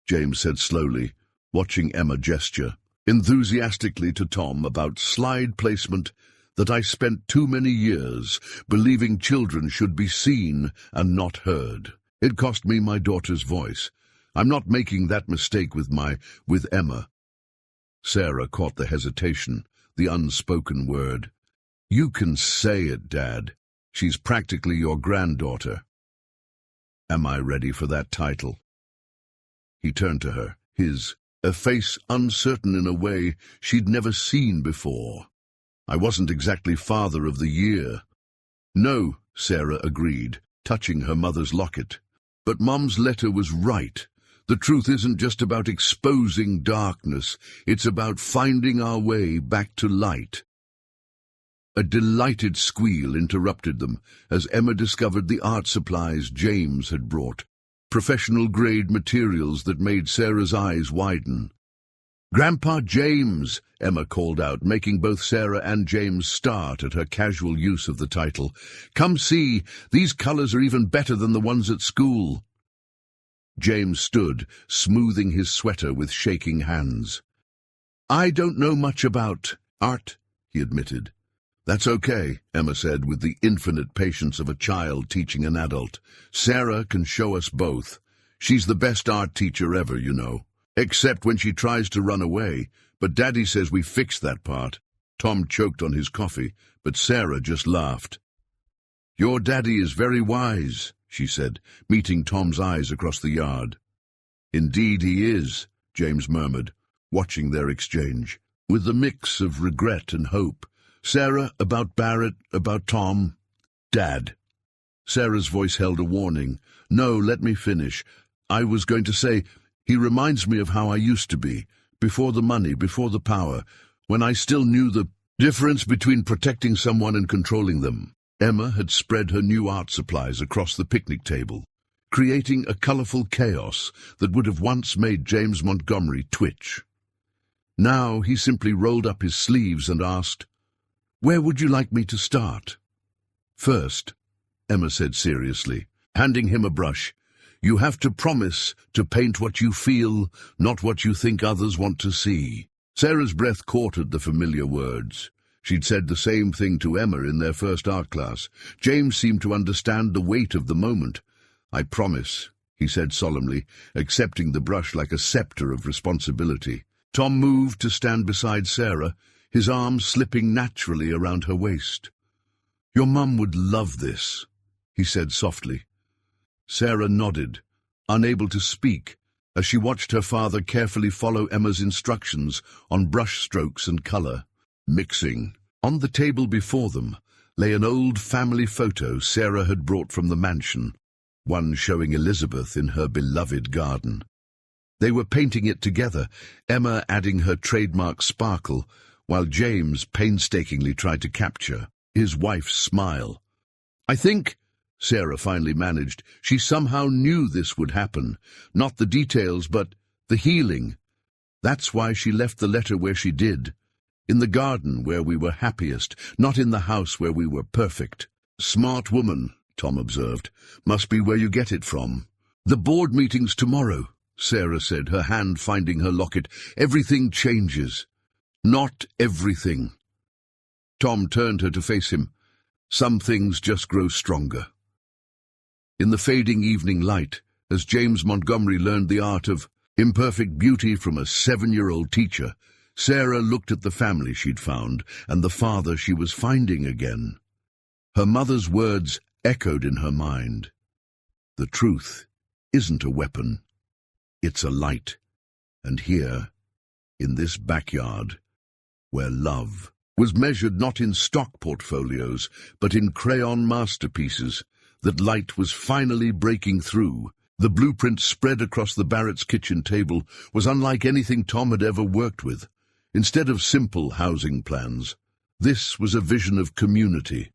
James said slowly, watching Emma gesture enthusiastically to Tom about slide placement, that I spent too many years believing children should be seen and not heard. It cost me my daughter's voice. I'm not making that mistake with Emma. Sarah caught the hesitation, the unspoken word. "You can say it, Dad. She's practically your granddaughter." "Am I ready for that title?" He turned to her, a face uncertain in a way she'd never seen before. "I wasn't exactly Father of the Year." "No," Sarah agreed, touching her mother's locket. "But Mom's letter was right. The truth isn't just about exposing darkness. It's about finding our way back to light." A delighted squeal interrupted them as Emma discovered the art supplies James had brought, professional-grade materials that made Sarah's eyes widen. "Grandpa James!" Emma called out, making both Sarah and James start at her casual use of the title. "Come see, these colors are even better than the ones at school." James stood, smoothing his sweater with shaking hands. "I don't know much about art," he admitted. "That's okay," Emma said with the infinite patience of a child teaching an adult. "Sarah can show us both. She's the best art teacher ever, you know. Except when she tries to run away, but Daddy says we fixed that part." Tom choked on his coffee, but Sarah just laughed. "Your daddy is very wise," she said, meeting Tom's eyes across the yard. "Indeed he is," James murmured, watching their exchange, with a mix of regret and hope. "Sarah, about Barrett, about Tom." "Dad." Sarah's voice held a warning. "No, let me finish. I was going to say, he reminds me of how I used to be, before the money, before the power, when I still knew the difference between protecting someone and controlling them." Emma had spread her new art supplies across the picnic table, creating a colorful chaos that would have once made James Montgomery twitch. Now he simply rolled up his sleeves and asked, "Where would you like me to start?" "First," Emma said seriously, handing him a brush, "you have to promise to paint what you feel, not what you think others want to see." Sarah's breath caught at the familiar words. She'd said the same thing to Emma in their first art class. James seemed to understand the weight of the moment. "I promise," he said solemnly, accepting the brush like a scepter of responsibility. Tom moved to stand beside Sarah, his arms slipping naturally around her waist. "Your mum would love this," he said softly. Sarah nodded, unable to speak, as she watched her father carefully follow Emma's instructions on brush strokes and color. Mixing. On the table before them lay an old family photo Sarah had brought from the mansion, one showing Elizabeth in her beloved garden. They were painting it together, Emma adding her trademark sparkle, while James painstakingly tried to capture his wife's smile. "I think," Sarah finally managed, "she somehow knew this would happen. Not the details, but the healing. That's why she left the letter where she did. In the garden where we were happiest, not in the house where we were perfect." "Smart woman," Tom observed. "Must be where you get it from." "The board meeting's tomorrow," Sarah said, her hand finding her locket. "Everything changes." "Not everything." Tom turned her to face him. "Some things just grow stronger." In the fading evening light, as James Montgomery learned the art of imperfect beauty from a 7-year-old teacher, Sarah looked at the family she'd found and the father she was finding again. Her mother's words echoed in her mind. The truth isn't a weapon. It's a light. And here, in this backyard, where love was measured not in stock portfolios, but in crayon masterpieces, that light was finally breaking through. The blueprint spread across the Barrett's kitchen table was unlike anything Tom had ever worked with. Instead of simple housing plans, this was a vision of community.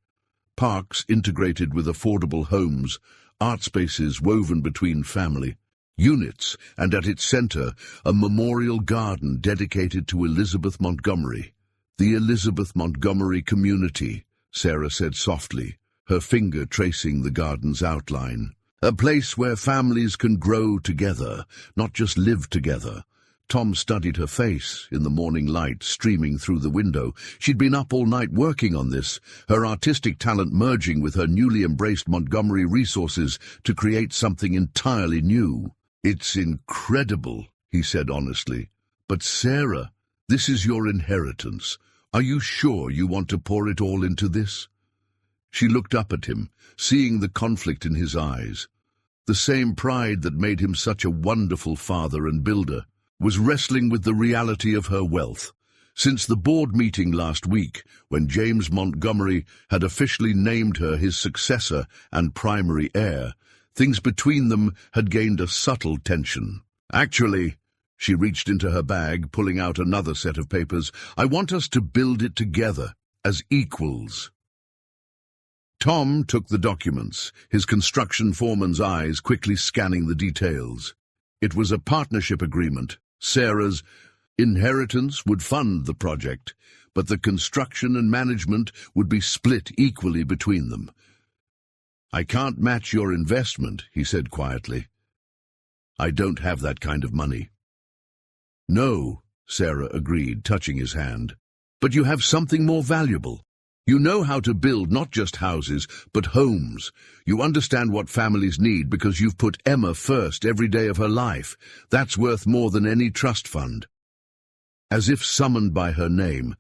Parks integrated with affordable homes, art spaces woven between family units, and at its center, a memorial garden dedicated to Elizabeth Montgomery. "The Elizabeth Montgomery community," Sarah said softly, her finger tracing the garden's outline. "A place where families can grow together, not just live together." Tom studied her face in the morning light streaming through the window. She'd been up all night working on this, her artistic talent merging with her newly embraced Montgomery resources to create something entirely new. "It's incredible," he said honestly. "But Sarah, This is your inheritance. Are you sure you want to pour it all into this? She looked up at him, seeing the conflict in his eyes. The same pride that made him such a wonderful father and builder was wrestling with the reality of her wealth. Since the board meeting last week, when James Montgomery had officially named her his successor and primary heir, things between them had gained a subtle tension. Actually, she reached into her bag, pulling out another set of papers. I want us to build it together, as equals. Tom took the documents, his construction foreman's eyes quickly scanning the details. It was a partnership agreement. Sarah's inheritance would fund the project, but the construction and management would be split equally between them. I can't match your investment, he said quietly. I don't have that kind of money. No, Sarah agreed, touching his hand. But you have something more valuable. You know how to build not just houses, but homes. You understand what families need because you've put Emma first every day of her life. That's worth more than any trust fund. As if summoned by her name,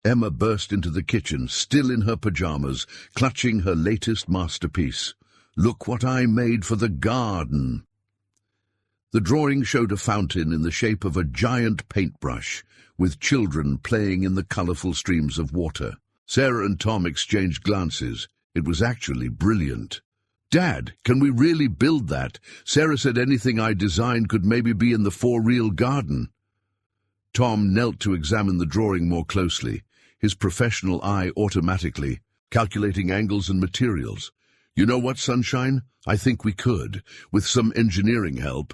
Emma burst into the kitchen, still in her pajamas, clutching her latest masterpiece. Look what I made for the garden. The drawing showed a fountain in the shape of a giant paintbrush, with children playing in the colorful streams of water. Sarah and Tom exchanged glances. It was actually brilliant. Dad, can we really build that? Sarah said anything I designed could maybe be in the for-real garden. Tom knelt to examine the drawing more closely, his professional eye automatically calculating angles and materials. You know what, Sunshine? I think we could, with some engineering help.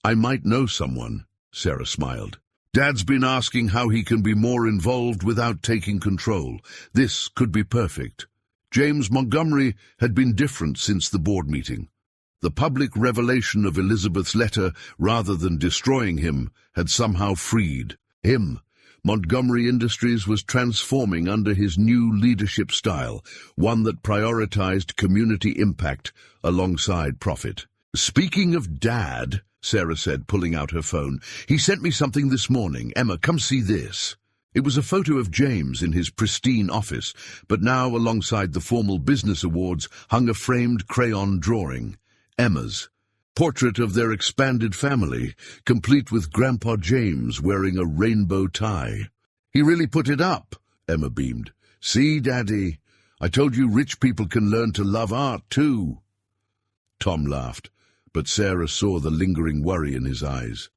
I might know someone, Sarah smiled. Dad's been asking how he can be more involved without taking control. This could be perfect. James Montgomery had been different since the board meeting. The public revelation of Elizabeth's letter, rather than destroying him, had somehow freed him. Montgomery Industries was transforming under his new leadership style, one that prioritized community impact alongside profit. Speaking of Dad, Sarah said, pulling out her phone, he sent me something this morning. Emma, come see this. It was a photo of James in his pristine office, but now alongside the formal business awards hung a framed crayon drawing. Emma's portrait of their expanded family, complete with Grandpa James wearing a rainbow tie. He really put it up, Emma beamed. See, Daddy, I told you rich people can learn to love art too. Tom laughed, but Sarah saw the lingering worry in his eyes.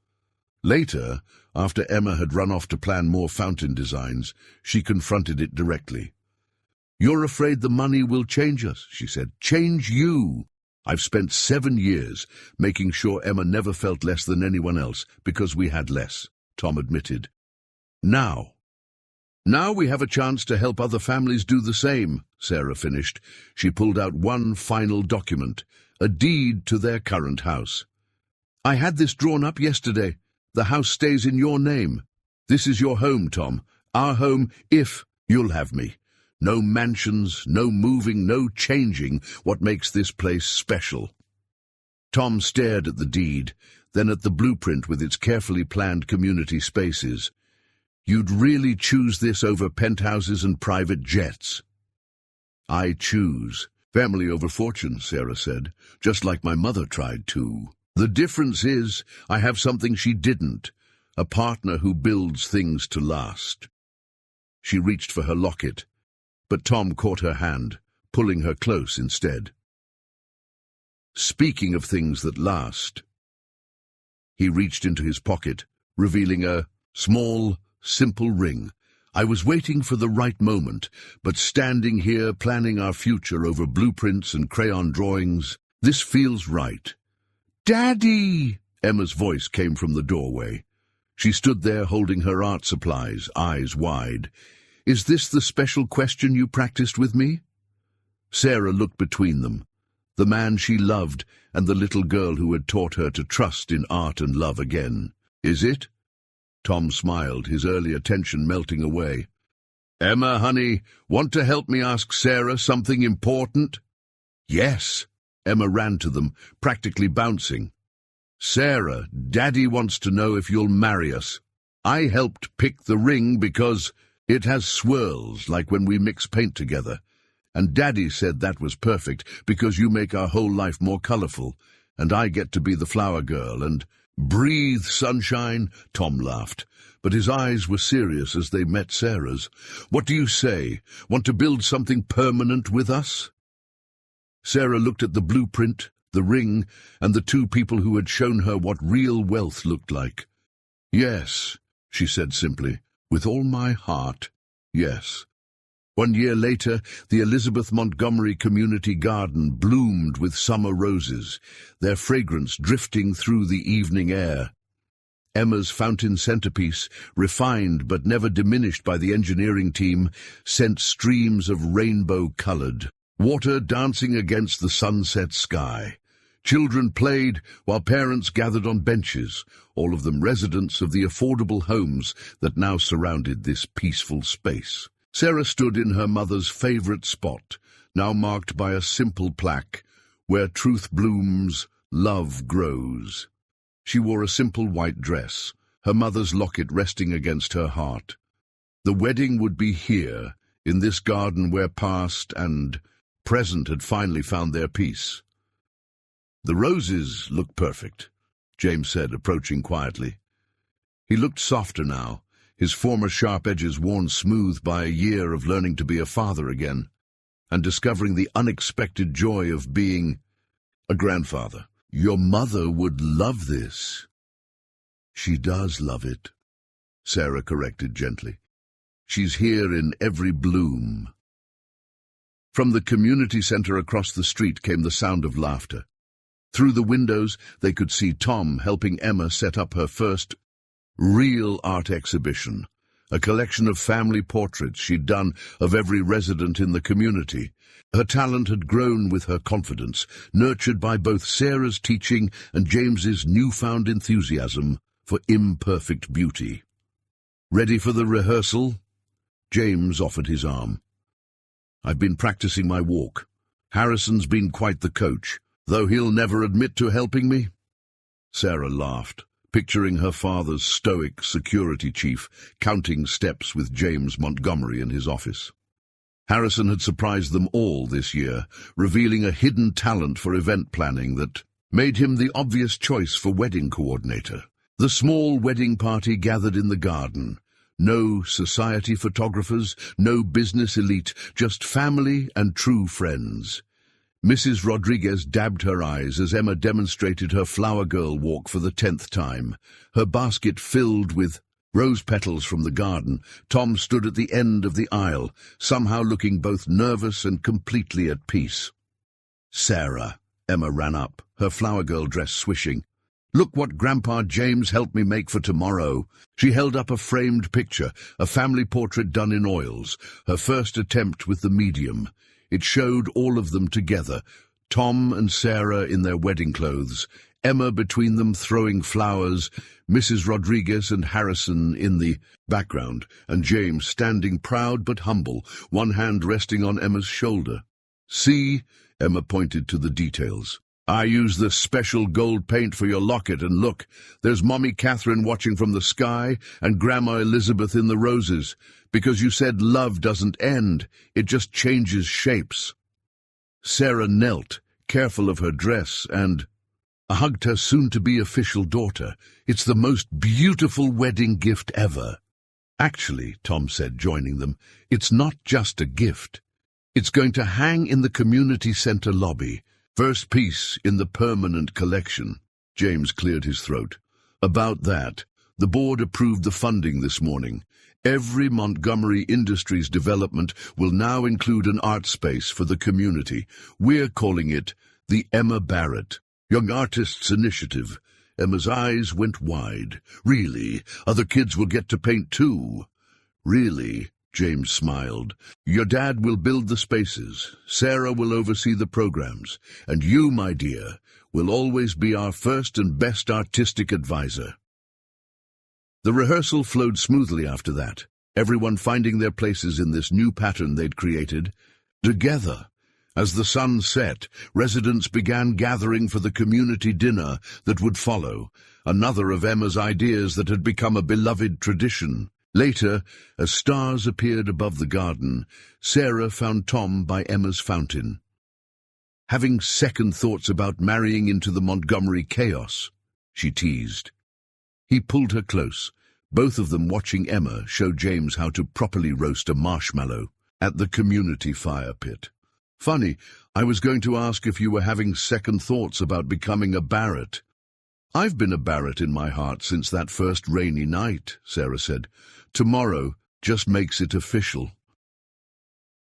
Later, after Emma had run off to plan more fountain designs, she confronted it directly. You're afraid the money will change us, she said. Change you. I've spent 7 years making sure Emma never felt less than anyone else because we had less, Tom admitted. Now we have a chance to help other families do the same, Sarah finished. She pulled out one final document, a deed to their current house. I had this drawn up yesterday. The house stays in your name. This is your home, Tom. Our home, if you'll have me. No mansions, no moving, no changing what makes this place special. Tom stared at the deed, then at the blueprint with its carefully planned community spaces. You'd really choose this over penthouses and private jets? I choose family over fortune, Sarah said, just like my mother tried to. The difference is I have something she didn't, a partner who builds things to last. She reached for her locket, but Tom caught her hand, pulling her close instead. Speaking of things that last, he reached into his pocket, revealing a small, simple ring. I was waiting for the right moment, but standing here planning our future over blueprints and crayon drawings, this feels right. Daddy! Emma's voice came from the doorway. She stood there holding her art supplies, eyes wide. Is this the special question you practiced with me? Sarah looked between them, the man she loved and the little girl who had taught her to trust in art and love again. Is it? Tom smiled, his earlier tension melting away. Emma, honey, want to help me ask Sarah something important? Yes. Emma ran to them, practically bouncing. Sarah, Daddy wants to know if you'll marry us. I helped pick the ring because it has swirls like when we mix paint together. And Daddy said that was perfect because you make our whole life more colorful, and I get to be the flower girl and breathe sunshine." Tom laughed, but his eyes were serious as they met Sarah's. "What do you say? Want to build something permanent with us?" Sarah looked at the blueprint, the ring, and the two people who had shown her what real wealth looked like. "Yes," she said simply, "with all my heart, yes." 1 year later, the Elizabeth Montgomery Community Garden bloomed with summer roses, their fragrance drifting through the evening air. Emma's fountain centerpiece, refined but never diminished by the engineering team, sent streams of rainbow-colored water dancing against the sunset sky. Children played while parents gathered on benches, all of them residents of the affordable homes that now surrounded this peaceful space. Sarah stood in her mother's favorite spot, now marked by a simple plaque, "Where truth blooms, love grows." She wore a simple white dress, her mother's locket resting against her heart. The wedding would be here, in this garden where past and present had finally found their peace. "The roses look perfect," James said, approaching quietly. He looked softer now, his former sharp edges worn smooth by a year of learning to be a father again, and discovering the unexpected joy of being a grandfather. "Your mother would love this." "She does love it," Sarah corrected gently. "She's here in every bloom." From the community center across the street came the sound of laughter. Through the windows, they could see Tom helping Emma set up her first real art exhibition, a collection of family portraits she'd done of every resident in the community. Her talent had grown with her confidence, nurtured by both Sarah's teaching and James's newfound enthusiasm for imperfect beauty. "Ready for the rehearsal?" James offered his arm. "I've been practicing my walk. Harrison's been quite the coach, though he'll never admit to helping me." Sarah laughed, picturing her father's stoic security chief counting steps with James Montgomery in his office. Harrison had surprised them all this year, revealing a hidden talent for event planning that made him the obvious choice for wedding coordinator. The small wedding party gathered in the garden. No society photographers, no business elite, just family and true friends. Mrs. Rodriguez dabbed her eyes as Emma demonstrated her flower girl walk for the 10th time, her basket filled with rose petals from the garden. Tom stood at the end of the aisle, somehow looking both nervous and completely at peace. "Sarah," Emma ran up, her flower girl dress swishing. "Look what Grandpa James helped me make for tomorrow." She held up a framed picture, a family portrait done in oils, her first attempt with the medium. It showed all of them together, Tom and Sarah in their wedding clothes, Emma between them throwing flowers, Mrs. Rodriguez and Harrison in the background, and James standing proud but humble, one hand resting on Emma's shoulder. "See?" Emma pointed to the details. "I use this special gold paint for your locket, and look, there's Mommy Catherine watching from the sky and Grandma Elizabeth in the roses, because you said love doesn't end, it just changes shapes." Sarah knelt, careful of her dress, and hugged her soon-to-be official daughter. "It's the most beautiful wedding gift ever." "Actually," Tom said, joining them, "it's not just a gift. It's going to hang in the community center lobby. First piece in the permanent collection." James cleared his throat. "About that, the board approved the funding this morning. Every Montgomery Industries development will now include an art space for the community. We're calling it the Emma Barrett Young Artists Initiative." Emma's eyes went wide. "Really? Other kids will get to paint too?" "Really?" James smiled. "Your dad will build the spaces, Sarah will oversee the programs, and you, my dear, will always be our first and best artistic advisor." The rehearsal flowed smoothly after that, everyone finding their places in this new pattern they'd created together. As the sun set, residents began gathering for the community dinner that would follow, another of Emma's ideas that had become a beloved tradition. Later, as stars appeared above the garden, Sarah found Tom by Emma's fountain. "Having second thoughts about marrying into the Montgomery chaos," she teased. He pulled her close, both of them watching Emma show James how to properly roast a marshmallow at the community fire pit. "Funny, I was going to ask if you were having second thoughts about becoming a Barrett." "I've been a Barrett in my heart since that first rainy night," Sarah said. "Tomorrow just makes it official."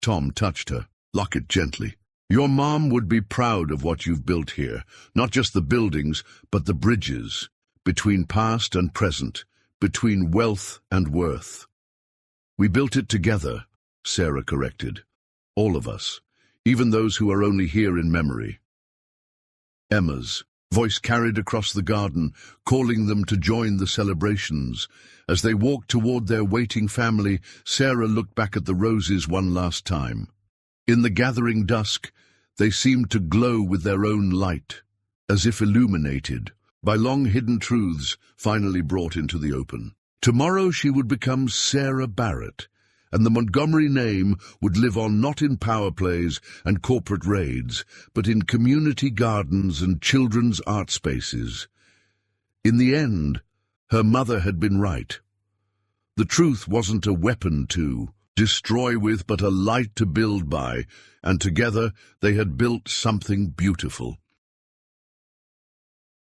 Tom touched her. "Lock it gently. Your mom would be proud of what you've built here, not just the buildings, but the bridges, between past and present, between wealth and worth." "We built it together," Sarah corrected. "All of us, even those who are only here in memory." Emma's voice carried across the garden, calling them to join the celebrations. As they walked toward their waiting family, Sarah looked back at the roses one last time. In the gathering dusk, they seemed to glow with their own light, as if illuminated by long-hidden truths finally brought into the open. Tomorrow she would become Sarah Barrett, and the Montgomery name would live on not in power plays and corporate raids, but in community gardens and children's art spaces. In the end, her mother had been right. The truth wasn't a weapon to destroy with, but a light to build by, and together they had built something beautiful.